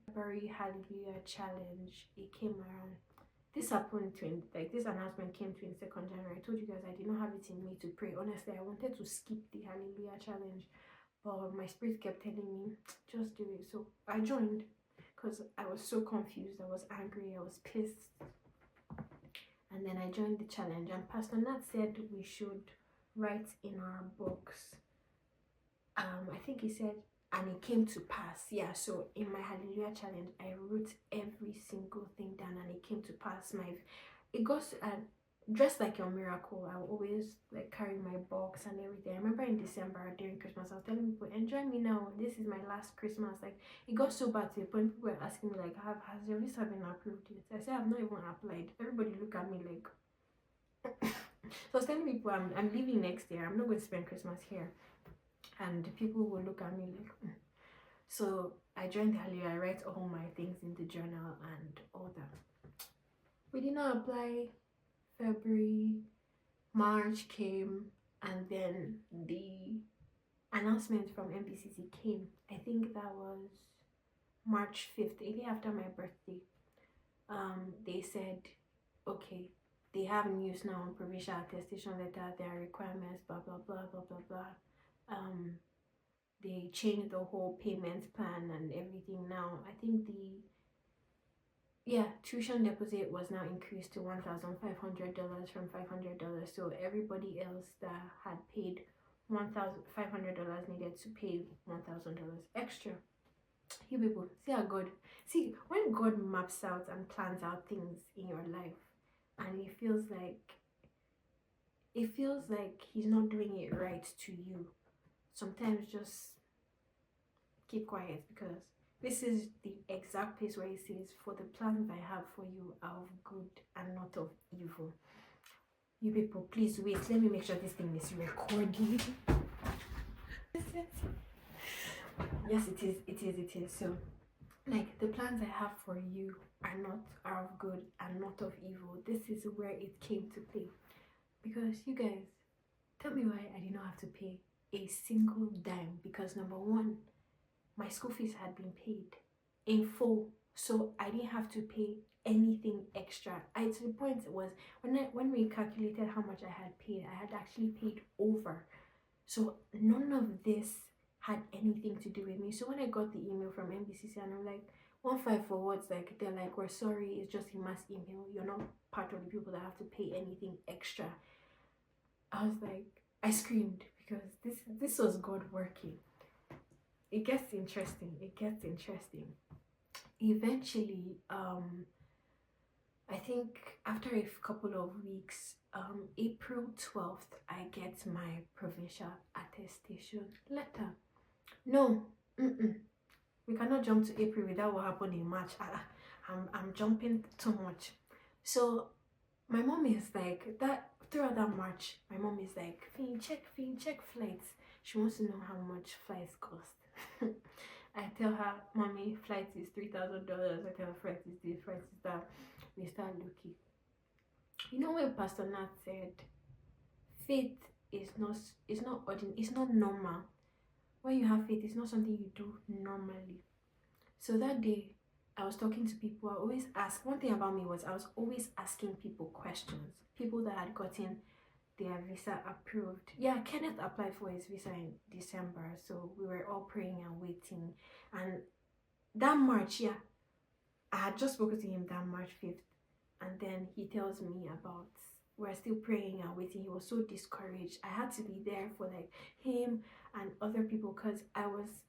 February Hallelujah Challenge, it came around. This happened this announcement came 22nd January. I told you guys I did not have it in me to pray. Honestly, I wanted to skip the Hallelujah Challenge, but my spirit kept telling me, just do it. So I joined because I was so confused. I was angry. I was pissed. And then I joined the challenge. And Pastor Nat said we should write in our books. I think he said, and it came to pass. Yeah, so in my Hallelujah challenge, I wrote every single thing down, and it came to pass. It goes dressed like your miracle. I will always like carry my box and everything. I remember in December during Christmas, I was telling people, enjoy me now. This is my last Christmas. Like, it got so bad to the point people were asking me like, has your visa been approved yet? I said, I've not even applied. Everybody look at me like. So I was telling people I'm leaving next year. I'm not going to spend Christmas here, and people will look at me like. So I joined the Hallelujah. I write all my things in the journal and all that. We did not apply. February, March came, and then the announcement from MPCC came. I think that was March 5th, a day after my birthday. They said, okay, they have news now on provincial attestation letter, there are requirements, blah blah blah blah blah blah. They changed the whole payment plan and everything now. I think tuition deposit was now increased to $1,500 from $500. So everybody else that had paid $1,500 needed to pay $1,000 extra. You people, see how God, see when God maps out and plans out things in your life, and it feels like He's not doing it right to you. Sometimes just keep quiet, because this is the exact place where He says, for the plans I have for you are of good and not of evil. You people, please wait. Let me make sure this thing is recording. Yes, it is. So, like, the plans I have for you are of good and not of evil. This is where it came to play. Because you guys, tell me why I did not have to pay a single dime. Because number one, my school fees had been paid in full, so I didn't have to pay anything extra. To the point was when we calculated how much I had paid, I had actually paid over. So none of this had anything to do with me. So when I got the email from MBCC and I'm like, 1.5 for what? Like, they're like, we're sorry, it's just a mass email. You're not part of the people that have to pay anything extra. I was like, I screamed, because this was God working. It gets interesting. Eventually, I think after a couple of weeks, April 12th, I get my provincial attestation letter. No, we cannot jump to April without what happened in March. I'm jumping too much. So my mom is like, that throughout that March, my mom is like, Finn, check flights. She wants to know how much flights cost. I tell her, mommy, flight is $3,000. I tell her, flight is this, flight is that. We start looking. You know when Pastor Nat said, faith is not normal. When you have faith, it's not something you do normally. So that day, I was talking to people. I always ask. One thing about me was I was always asking people questions. People that had gotten their visa approved. Yeah, Kenneth applied for his visa in December, so we were all praying and waiting. And that March, I had just spoken to him that March 5th, and then he tells me about, we're still praying and waiting. He was so discouraged. I had to be there for like him and other people, because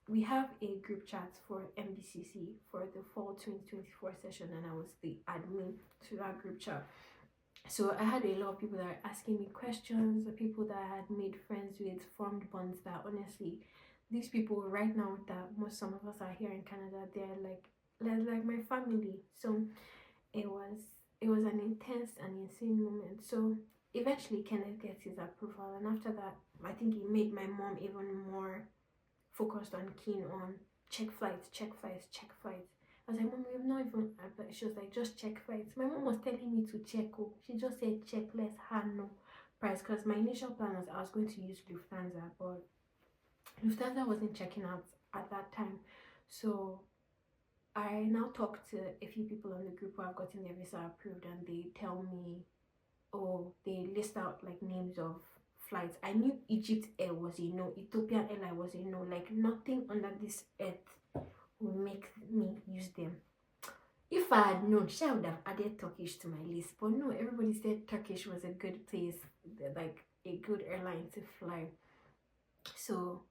we have a group chat for MBCC for the fall 2024 session, and I was the admin to that group chat. So I had a lot of people that are asking me questions, the people that I had made friends with, formed bonds that honestly, these people right now that some of us are here in Canada, they're like my family. So it was an intense and insane moment. So eventually Kenneth gets his approval, and after that, I think it made my mom even more focused and keen on check flights. I was like, Mom, we've not even, but she was like, just check flights. My mom was telling me to check. Oh, she just said check, let's have no price, because my initial plan was I was going to use Lufthansa, but Lufthansa wasn't checking out at that time. So I now talk to a few people on the group who have gotten their visa approved, and they tell me, oh, they list out like names of flights. I knew Egypt Air was a no, Ethiopian Airline was a no. Like nothing under this earth will make me use them. If I had known, I would have added Turkish to my list. But no, everybody said Turkish was a good place, like a good airline to fly. So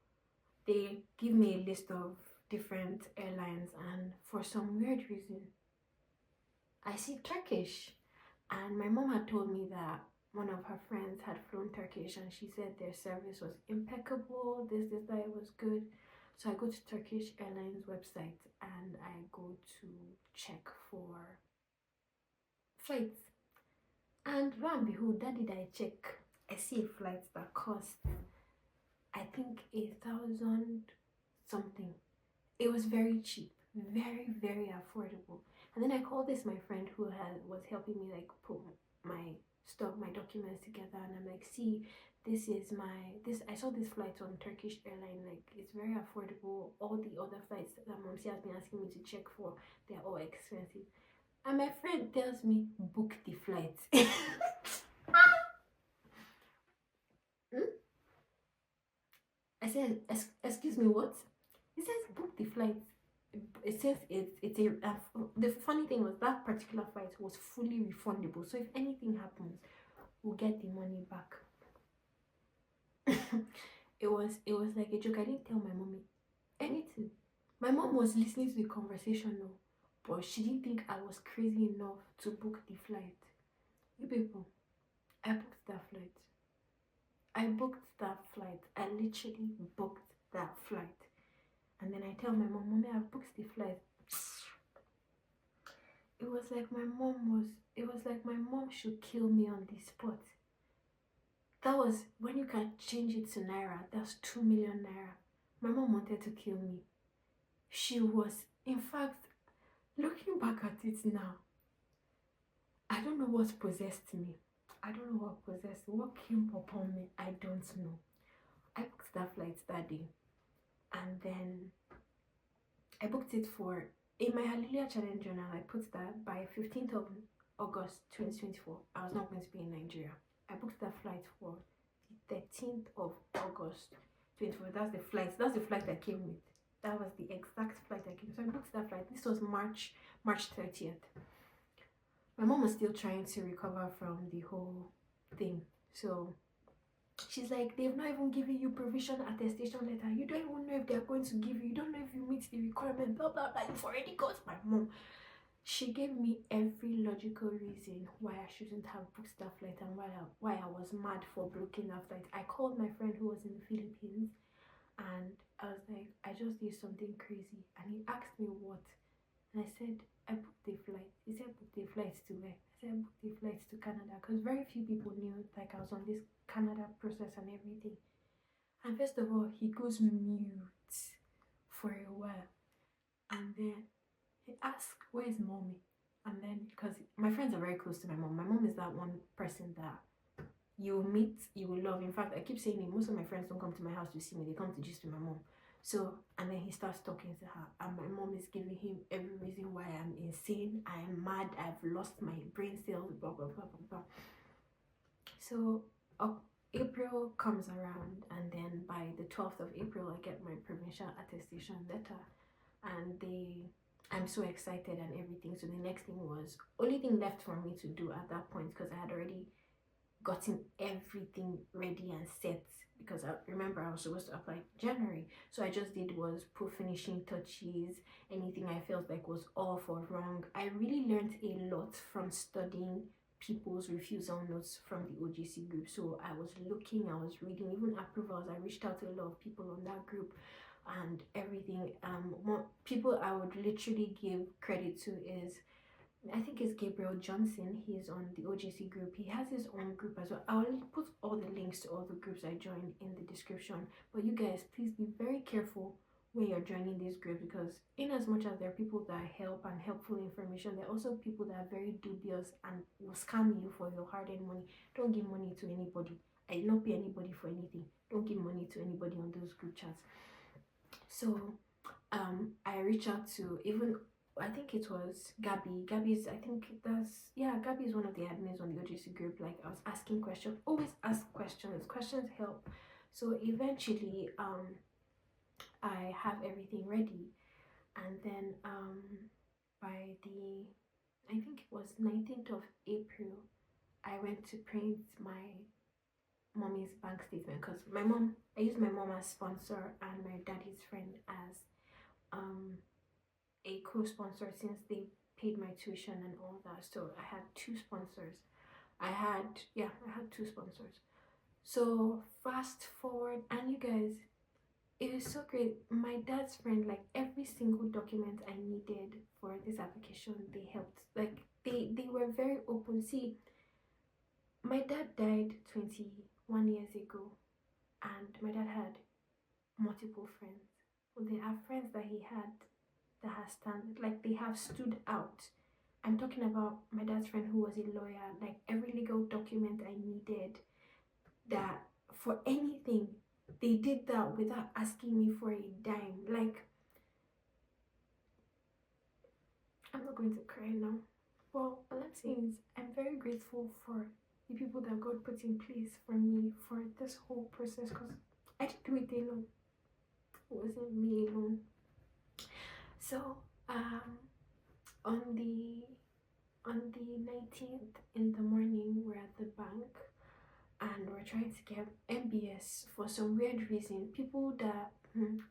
they give me a list of different airlines, and for some weird reason, I see Turkish. And my mom had told me that one of her friends had flown Turkish, and she said their service was impeccable, that it was good. So I go to Turkish Airlines website and I go to check for flights. And lo and behold, that did I check, I see a flight that cost, I think, 1,000 something. It was very cheap, very, very affordable. And then I called this my friend who was helping me like put my stuff, my documents together, and I'm like, see, this is I saw this flight on Turkish airline, like it's very affordable. All the other flights that mom has been asking me to check for, they're all expensive. And my friend tells me, book the flight. Hmm? I said, excuse me, what? He says, book the flight. It says it's a the funny thing was that particular flight was fully refundable, so if anything happens, we'll get the money back. it was like a joke. I didn't tell my mommy anything. My mom was listening to the conversation though, but she didn't think I was crazy enough to book the flight. You people, I booked that flight. I literally booked that flight. And then I tell my mom, Mommy, I've booked the flight. It was like my mom should kill me on the spot. That was when you can change it to naira, that's 2 million naira. My mom wanted to kill me. She was, in fact, looking back at it now, I don't know what possessed me. What came upon me, I don't know. I booked that flight that day. And then I booked it for, in my Hallelujah Challenge journal, I put that by 15th of August 2024, I was not going to be in Nigeria. I booked that flight for the 13th of August 2024. That's the flight that came with. That was the exact flight that came. So I booked that flight. This was March 30th. My mom was still trying to recover from the whole thing. So she's like, they've not even given you provision attestation letter. You don't even know if they're going to give you. You don't know if you meet the requirement, blah, blah, blah. You've already got my mom. She gave me every logical reason why I shouldn't have booked that flight and why I was mad for booking that flight. I called my friend who was in the Philippines and I was like, I just did something crazy. And he asked me what. And I said, I booked the flight. He said, book the flights to where? I said, I booked the flights to Canada, because very few people knew like I was on this Canada process and everything. And first of all, he goes mute for a while. And then he asked, where's mommy? And then, because my friends are very close to my mom is that one person that you will meet, you will love. In fact, I keep saying it, most of my friends don't come to my house to see me, they come to just to my mom. So, and then he starts talking to her, and my mom is giving him every reason why I'm insane, I am mad, I've lost my brain cells, blah blah blah blah blah. So April comes around, and then by the 12th of April I get my provincial attestation letter, and I'm so excited and everything. So the next thing was, only thing left for me to do at that point, because I had already gotten everything ready and set, because I remember I was supposed to apply January. So I just did was put finishing touches, anything I felt like was off or wrong. I really learned a lot from studying people's refusal notes from the OGC group. So I was looking, I was reading, even approvals. I reached out to a lot of people on that group and everything. More people I would literally give credit to is, I think it's Gabriel Johnson. He's on the OGC group. He has his own group as well. I'll put all the links to all the groups I joined in the description. But you guys, please be very careful when you're joining these groups, because in as much as there are people that help and helpful information, there are also people that are very dubious and will scam you for your hard-earned money. Don't give money to anybody. I did not pay anybody for anything. Don't give money to anybody on those group chats. So I reach out to, even I think it was Gabby. Gabby's, I think that's, yeah, Gabby is one of the admins on the OGC group. Like, I was asking questions, always ask questions. Questions help. So eventually, I have everything ready, and then by the, I think it was 19th of April, I went to print my mommy's bank statement because my mom, I used my mom as sponsor and my daddy's friend as um a co-sponsor since they paid my tuition and all that. So I had two sponsors. I had two sponsors. So fast forward, and you guys, it was so great. My dad's friend, like every single document I needed for this application, they helped. Like they were very open. See, my dad died 21 years ago, and my dad had multiple friends. Well, there are friends that he had that has stand, like they have stood out. I'm talking about my dad's friend who was a lawyer. Like every legal document I needed, that for anything, they did that without asking me for a dime. Like, I'm not going to cry now. Well, all I'm saying is I'm very grateful for the people that God put in place for me for this whole process, because I didn't do it alone. It wasn't me alone. So on the 19th in the morning, we're at the bank and we're trying to get MBS for some weird reason. People that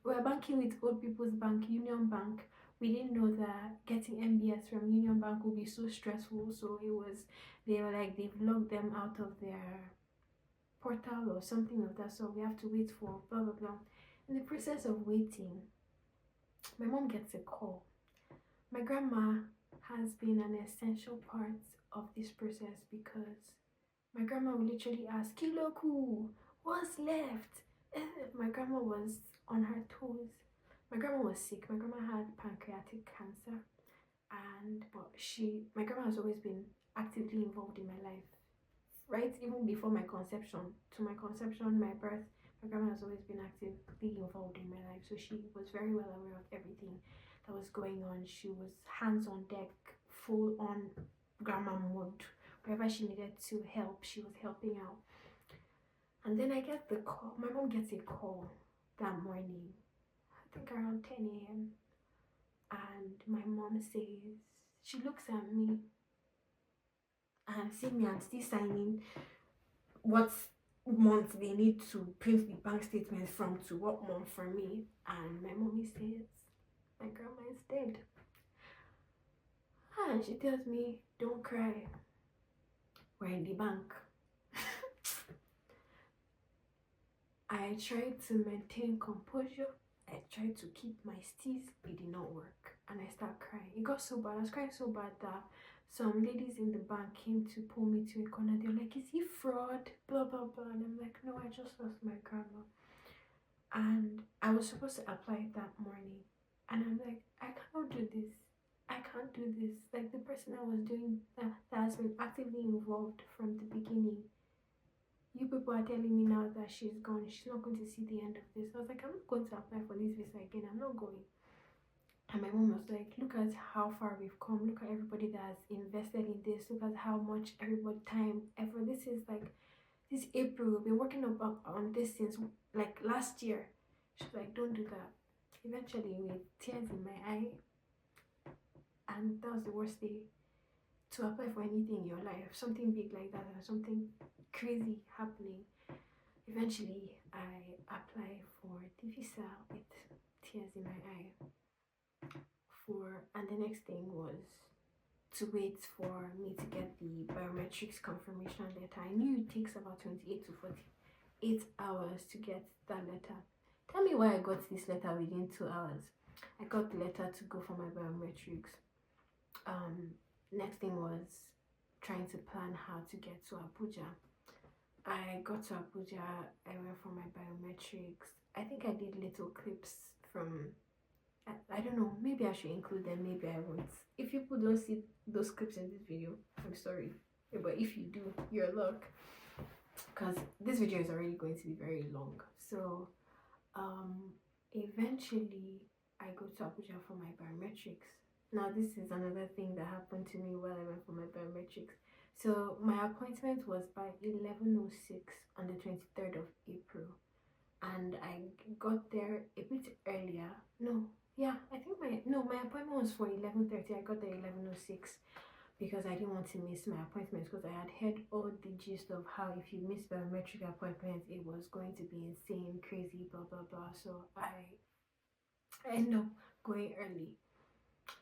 we're banking with old people's bank, Union Bank. We didn't know that getting MBS from Union Bank would be so stressful. So they were like, they've locked them out of their portal or something of that. So we have to wait for blah blah blah. In the process of waiting, my mom gets a call. My grandma has been an essential part of this process because my grandma would literally ask, Kiloku, what's left? My grandma was on her toes. My grandma was sick. My grandma had pancreatic cancer, and my grandma has always been actively involved in my life, right? Even before my conception, to my conception, my birth, my grandma has always been actively involved in my life. So she was very well aware of everything that was going on. She was hands on deck, full on grandma mode. Wherever she needed to help, she was helping out. And then I get the call. My mom gets a call that morning, I think around 10 a.m. And my mom says, she looks at me and sees me and still signing what month they need to print the bank statements from to what month for me. And my mommy says, my grandma is dead. And she tells me, don't cry, we're in the bank. I tried to maintain composure. I tried to keep my steez. It did not work. And I started crying. It got so bad. I was crying so bad that some ladies in the bank came to pull me to a corner. They were like, is he fraud? Blah, blah, blah. And I'm like, no, I just lost my grandma. And I was supposed to apply it that morning. And I'm like, I cannot do this. I can't do this. Like the person I was doing that has been actively involved from the beginning. You people are telling me now that she's gone. She's not going to see the end of this. I was like, I'm not going to apply for this visa again. I'm not going. And my mom was like, look at how far we've come. Look at everybody that has invested in this. Look at how much everybody time, effort. This is like, this April. We've been working on this since like last year. She's like, don't do that. Eventually, with tears in my eye, and that was the worst day to apply for anything in your life, something big like that, or something crazy happening. Eventually, I applied for the visa with tears in my eye. And the next thing was to wait for me to get the biometrics confirmation letter. I knew it takes about 28 to 48 hours to get that letter. Tell me why I got this letter within 2 hours. I got the letter to go for my biometrics. Next thing was trying to plan how to get to Abuja. I got to Abuja, I went for my biometrics. I think I did little clips from, I don't know, maybe I should include them, maybe I won't. If people don't see those clips in this video, I'm sorry. But if you do, you're luck. Because this video is already going to be very long. So eventually I go to Abuja for my biometrics. Now, this is another thing that happened to me while I went for my biometrics. So, my appointment was by 11:06 on the 23rd of April, and I got there a bit earlier. No, yeah, I think my appointment was for 11:30. I got there 11:06 because I didn't want to miss my appointment, because I had heard all the gist of how if you miss biometric appointments, it was going to be insane, crazy, blah blah blah. So I end up going early.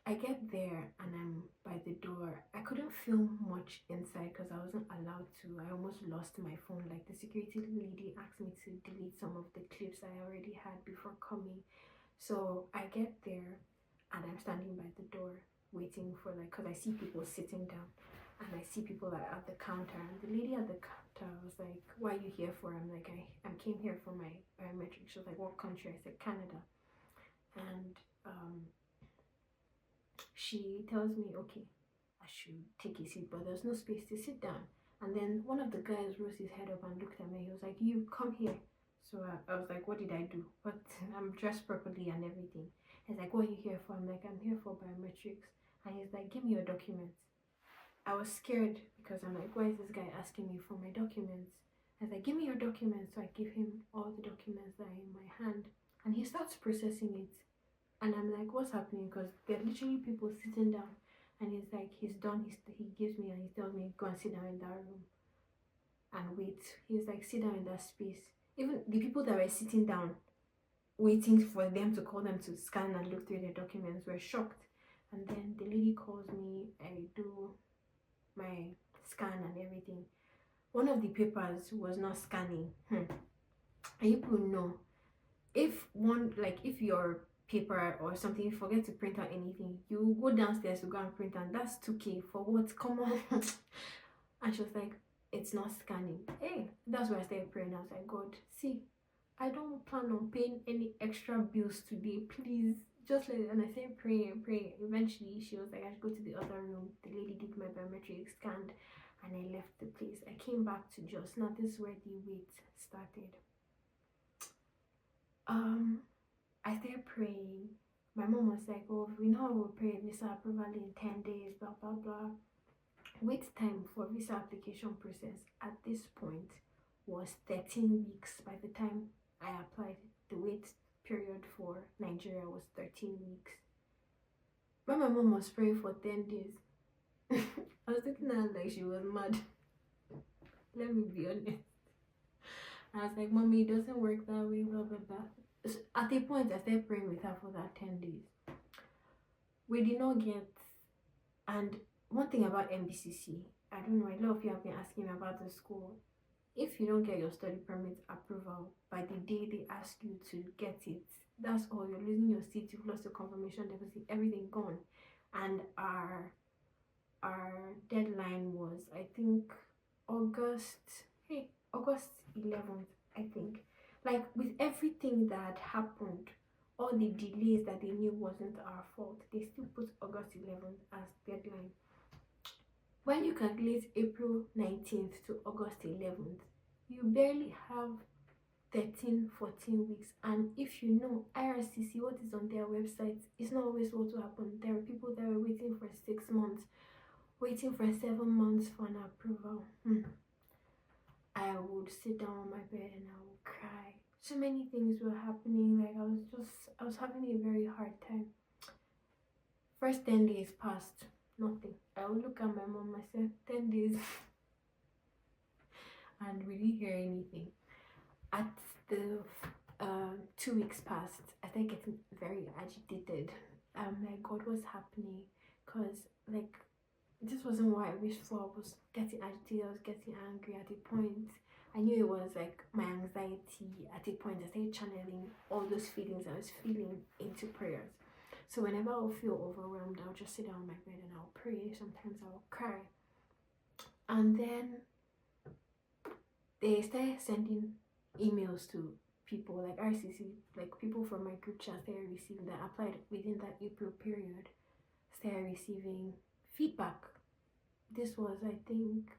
I get there and I'm by the door. I couldn't film much inside because I wasn't allowed to. I almost lost my phone. Like, the security lady asked me to delete some of the clips I already had before coming. So I get there and I'm standing by the door waiting for, like, because I see people sitting down and I see people like at the counter. And the lady at the counter was like, "What are you here for?" I'm like, I came here for my biometric. She was like, "What country?" I said, "Canada." And she tells me, okay, I should take a seat, but there's no space to sit down. And then one of the guys rose his head up and looked at me. He was like, "You come here." So I was like, "What did I do?" But I'm dressed properly and everything. He's like, "What are you here for?" I'm like, "I'm here for biometrics." And he's like, "Give me your documents." I was scared because I'm like, "Why is this guy asking me for my documents?" I was like, "Give me your documents." So I give him all the documents that are in my hand. And he starts processing it. And I'm like, "What's happening?" Because there are literally people sitting down. And he's like, he's done. He gives me and he tells me, "Go and sit down in that room and wait." He's like, "Sit down in that space." Even the people that were sitting down waiting for them to call them to scan and look through their documents were shocked. And then the lady calls me. I do my scan and everything. One of the papers was not scanning. And you people know, if your paper or something, you forget to print out anything, you go downstairs to go and print, and that's 2K for what? Come on. And she was like, "It's not scanning." Hey, that's why I started praying. I was like, "God, see, I don't plan on paying any extra bills today, please, just let it." And I started praying and praying. Eventually she was like, "I should go to the other room." The lady did my biometric, scanned, and I left the place. I came back to Jos. Now this is where the wait started. I started praying. My mom was like, "Oh, we know we'll pray visa approval in 10 days, blah, blah, blah." Wait time for visa application process at this point was 13 weeks. By the time I applied, the wait period for Nigeria was 13 weeks. When my mom was praying for 10 days, I was looking at her like she was mad. Let me be honest. I was like, "Mommy, it doesn't work that way, blah, blah, blah." At a point, I started praying with her for that 10 days. We did not get, and one thing about MBCC, I don't know, a lot of you have been asking me about the school. If you don't get your study permit approval by the day they ask you to get it, that's all. You're losing your seat, you've lost your confirmation deposit, everything gone. And our deadline was, I think, August 11th, I think. Like, with everything that happened, all the delays that they knew wasn't our fault, they still put August 11th as deadline. When you calculate April 19th to August 11th, you barely have 13-14 weeks. And if you know IRCC, what is on their website, it's not always what will happen. There are people that were waiting for 6 months, waiting for 7 months for an approval. I would sit down on my bed and I would cry. So many things were happening. Like, I was having a very hard time. First 10 days passed, nothing. I would look at my mom, I said, 10 days. And we didn't hear anything. At the 2 weeks passed, I started getting very agitated. Like, God, what's happening? Because, like, this wasn't what I wished for. I was getting agitated, I was getting angry. At a point, I knew it was like my anxiety. At a point, I started channeling all those feelings I was feeling into prayers. So whenever I would feel overwhelmed, I'll just sit down on my bed and I'll pray. Sometimes I'll cry. And then they started sending emails to people like RCC, like people from my group chat started receiving that applied within that April period, started receiving feedback. This was, I think,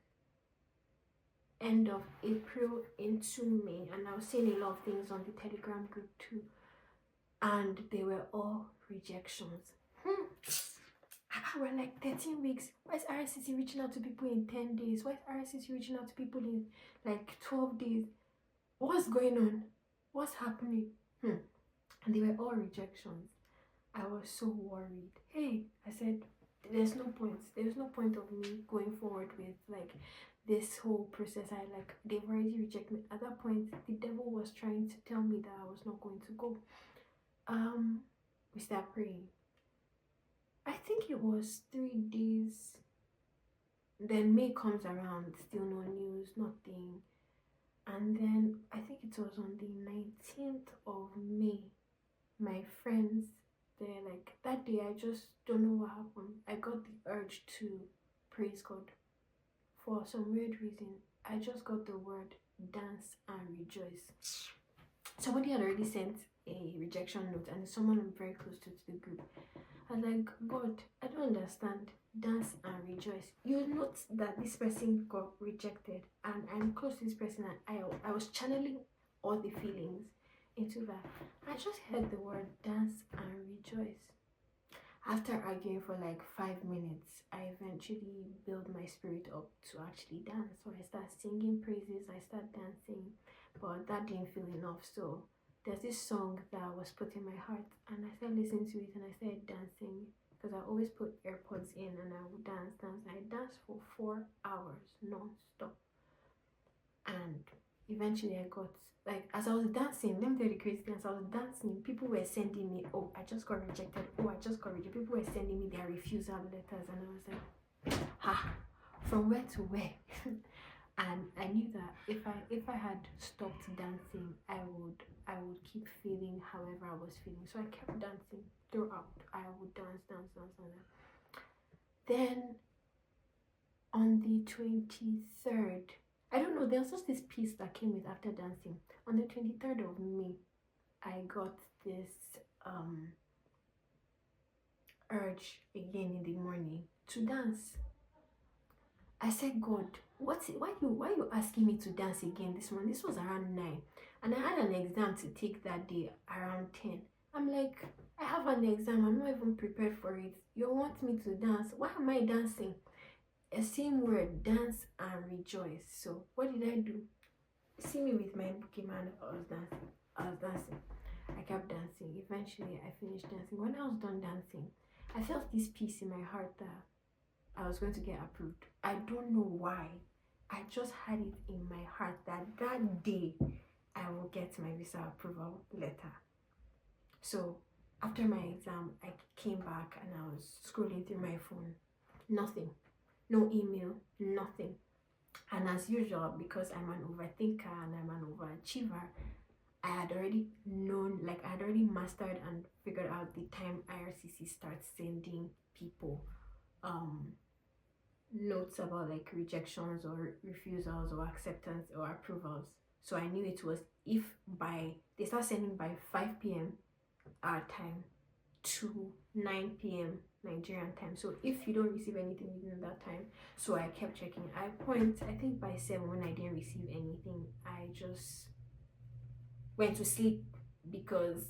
end of April into May, and I was seeing a lot of things on the Telegram group too, and they were all rejections. we're like 13 weeks. Why is RCC reaching out to people in 10 days? Why is RCC reaching out to people in like 12 days? What's going on? What's happening? And they were all rejections. I was so worried. Hey, I said, there's no point. There's no point of me going forward with like this whole process. They've already rejected me. At that point, the devil was trying to tell me that I was not going to go. We started praying. I think it was 3 days. Then May comes around, still no news, nothing. And then I think it was on the 19th of May, my friends, they're like, that day, I just don't know what happened. I got the urge to praise God. For some weird reason, I just got the word dance and rejoice. Somebody had already sent a rejection note, and someone I'm very close to the group. I was like, God, I don't understand. Dance and rejoice. You note that this person got rejected, and I'm close to this person, and I was channeling all the feelings into that. I just heard the word dance and rejoice. After arguing for like 5 minutes, I eventually built my spirit up to actually dance. So I started singing praises, I started dancing, but that didn't feel enough. So there's this song that was put in my heart, and I started listening to it, and I started dancing, because I always put AirPods in and I would dance. I danced for 4 hours non-stop, and eventually I got, like, as I was dancing, let me tell you the crazy thing, as I was dancing, people were sending me, oh, I just got rejected, oh, I just got rejected. People were sending me their refusal letters, and I was like, from where to where? And I knew that if I had stopped dancing, I would keep feeling however I was feeling. So I kept dancing throughout. I would dance. Then on the 23rd, I don't know, there was just this piece that came with after dancing. On the 23rd of May, I got this urge again in the morning to dance. I said, God, why you asking me to dance again this morning? This was around 9, and I had an exam to take that day around 10. I'm like, I have an exam, I'm not even prepared for it. You want me to dance? Why am I dancing? A same word, dance and rejoice. So what did I do? See me with my book in my hand. I was dancing. I kept dancing. Eventually I finished dancing. When I was done dancing, I felt this peace in my heart that I was going to get approved. I don't know why. I just had it in my heart that that day I will get my visa approval letter. So after my exam, I came back and I was scrolling through my phone. Nothing. No email, nothing. And as usual, because I'm an overthinker and I'm an overachiever, I had already known, like I had already mastered and figured out the time IRCC starts sending people notes about like rejections or refusals or acceptance or approvals. So I knew it was if they start sending by 5 p.m. our time to 9 p.m. Nigerian time. So if you don't receive anything within that time, so I kept checking. I think by 7, when I didn't receive anything, I just went to sleep, because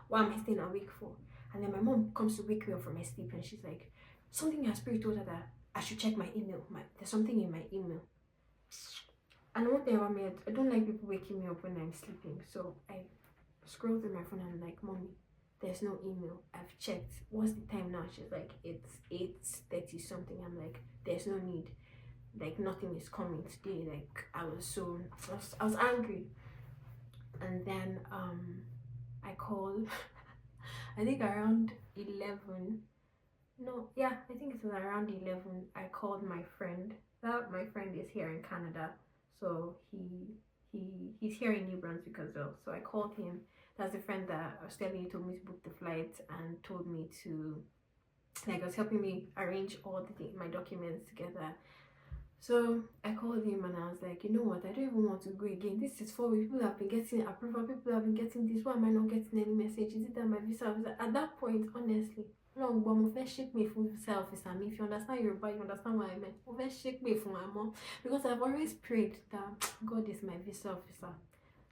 what am I staying awake for? And then my mom comes to wake me up from my sleep, and she's like, something in her spirit told her that I should check my email. There's something in my email. And one thing about me, I don't like people waking me up when I'm sleeping. So I scroll through my phone and I'm like, Mommy, there's no email. I've checked. What's the time now? She's like, it's 8:30 something. I'm like, there's no need. Like, nothing is coming today. Like, I was angry. And then I called I think around 11. No, yeah, I think it was around 11. I called my friend. That my friend is here in Canada, so he's here in New Brunswick as well. So I called him. That's the friend that I was telling you, told me to book the flight and told me to, like, was helping me arrange all my documents together. So I called him and I was like, you know what, I don't even want to go again. This is 4 weeks. People have been getting approval. People have been getting this. Why am I not getting any message? Is it that my visa? At that point, honestly, long, but my friend shake me for visa officer. I mean, if you understand Yoruba, you understand what I meant. My friend shake me for my mom, because I've always prayed that God is my visa officer.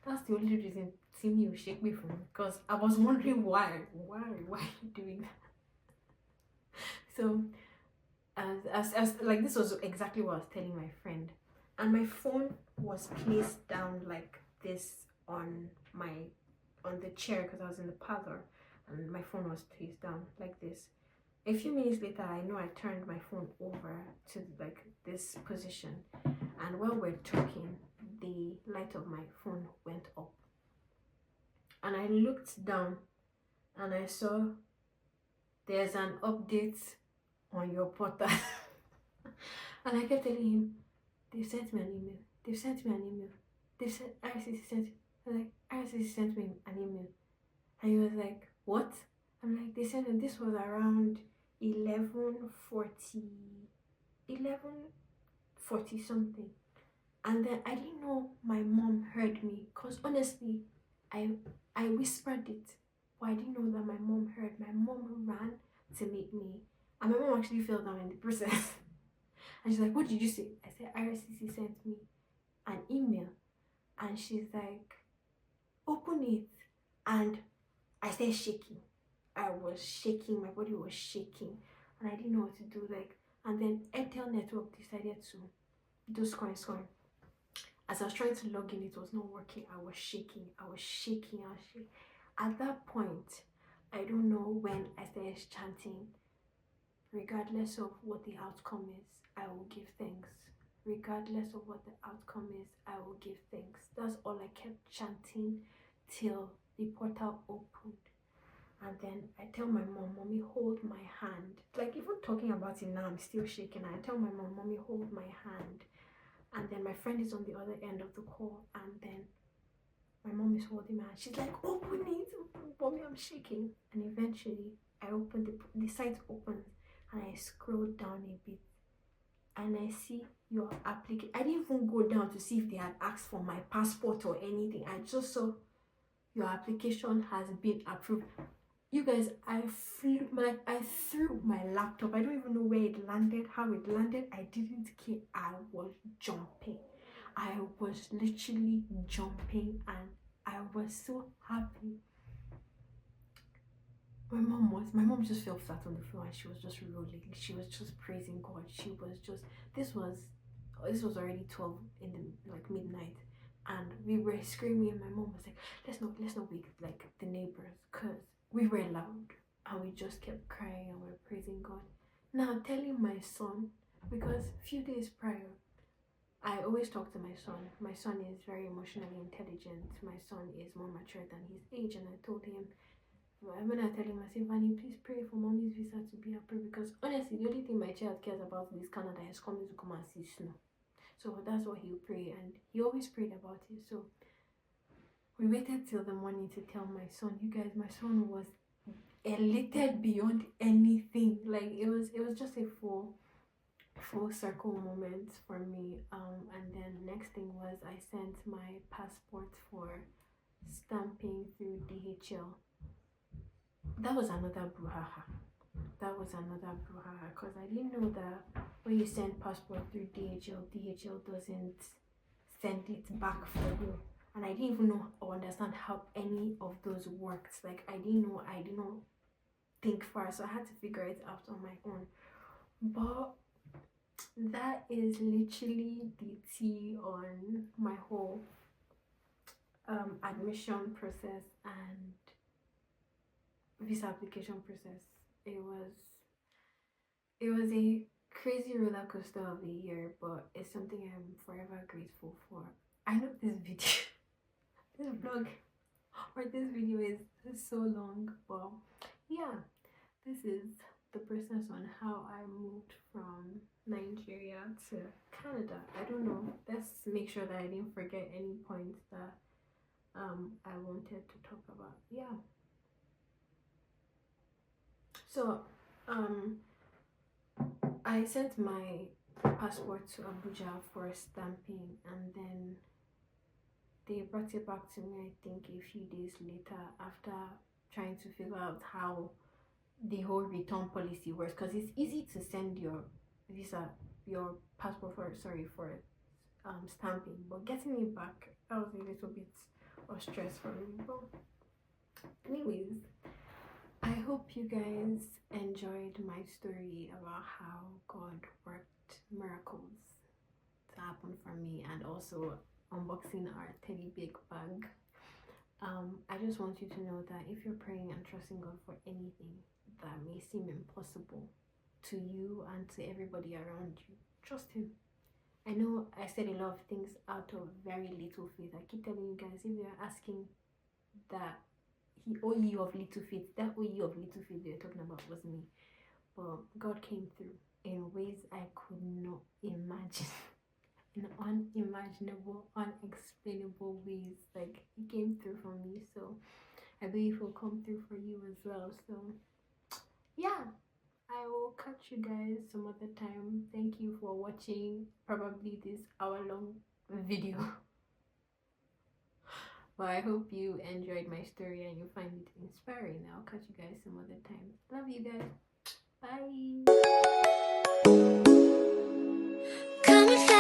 That's the only reason Timmy will shake me for me, because I was wondering why are you doing that? So as like, this was exactly what I was telling my friend, and my phone was placed down like this on the chair because I was in the parlor, and my phone was placed down like this. A few minutes later, I know I turned my phone over to like this position, and while we're talking, the light of my phone went up, and I looked down, and I saw there's an update on your portal. And I kept telling him, they've sent me an email. They've sent me an email. They've sent RCC sent. I'm like, RCC sent me an email. And he was like, what? I'm like, they sent me. This was around 11:40, 11:40 something. And then I didn't know my mom heard me, because honestly, I whispered it, but I didn't know that my mom heard. My mom ran to meet me, and my mom actually fell down in the process. And she's like, what did you say? I said, RCC sent me an email. And she's like, open it. And I started shaking. I was shaking. My body was shaking. And I didn't know what to do. Like, and then Airtel network decided to do scoring. As I was trying to log in, it was not working. I was shaking. At that point, I don't know when I started chanting, regardless of what the outcome is, I will give thanks. Regardless of what the outcome is, I will give thanks. That's all I kept chanting till the portal opened. And then I tell my mom, mommy, hold my hand. Like, even talking about it now, I'm still shaking. I tell my mom, mommy, hold my hand. And then my friend is on the other end of the call. And then my mom is holding my hand. She's like, open it. Mommy, I'm shaking. And eventually, I opened the site opens. And I scroll down a bit, and I see your application. I didn't even go down to see if they had asked for my passport or anything. I just saw your application has been approved. You guys, I threw my laptop. I don't even know where it landed, how it landed. I didn't care. I was jumping. I was literally jumping, and I was so happy. My mom just fell flat on the floor, and she was just rolling. She was just praising God. She was just, this was already 12 in the like midnight, and we were screaming, and my mom was like, let's not wake like the neighbors, because we were loud, and we just kept crying, and we were praising God. Now telling my son, because a few days prior, I always talk to my son. My son is very emotionally intelligent. My son is more mature than his age, and I told him, when I tell him, I say, Vanny, please pray for mommy's visa to be approved, because honestly, the only thing my child cares about in this Canada is coming to come and see snow. So that's what he'll pray, and he always prayed about it. So we waited till the morning to tell my son. You guys, my son was elated beyond anything. Like, it was just a full circle moment for me. And then next thing was I sent my passport for stamping through DHL. That was another brouhaha. Because I didn't know that when you send passport through DHL doesn't send it back for you. And I didn't even know or understand how any of those worked. Like, I didn't think far, so I had to figure it out on my own. But that is literally the tea on my whole admission process and visa application process. It was a crazy roller coaster of a year, but it's something I'm forever grateful for. I know this vlog or this video is so long, but yeah, this is the process on how I moved from Nigeria to Canada. I don't know. Let's make sure that I didn't forget any points that I wanted to talk about. Yeah. So I sent my passport to Abuja for stamping, and then they brought it back to me, I think, a few days later, after trying to figure out how the whole return policy works, because it's easy to send your passport for stamping, but getting it back, that was a little bit of stress for me. But anyways, I hope you guys enjoyed my story about how God worked miracles to happen for me, and also unboxing our teddy big bag. I just want you to know that if you're praying and trusting God for anything that may seem impossible to you and to everybody around you, trust Him. I know I said a lot of things out of very little faith. I keep telling you guys, if you're asking that He owe you of little faith, that owe you of little faith they're talking about was me. But God came through in ways I could not imagine. In unimaginable, unexplainable ways. Like, He came through for me. So I believe He'll come through for you as well. So yeah, I will catch you guys some other time. Thank you for watching probably this hour-long video. But I hope you enjoyed my story and you find it inspiring. I'll catch you guys some other time. Love you guys. Bye.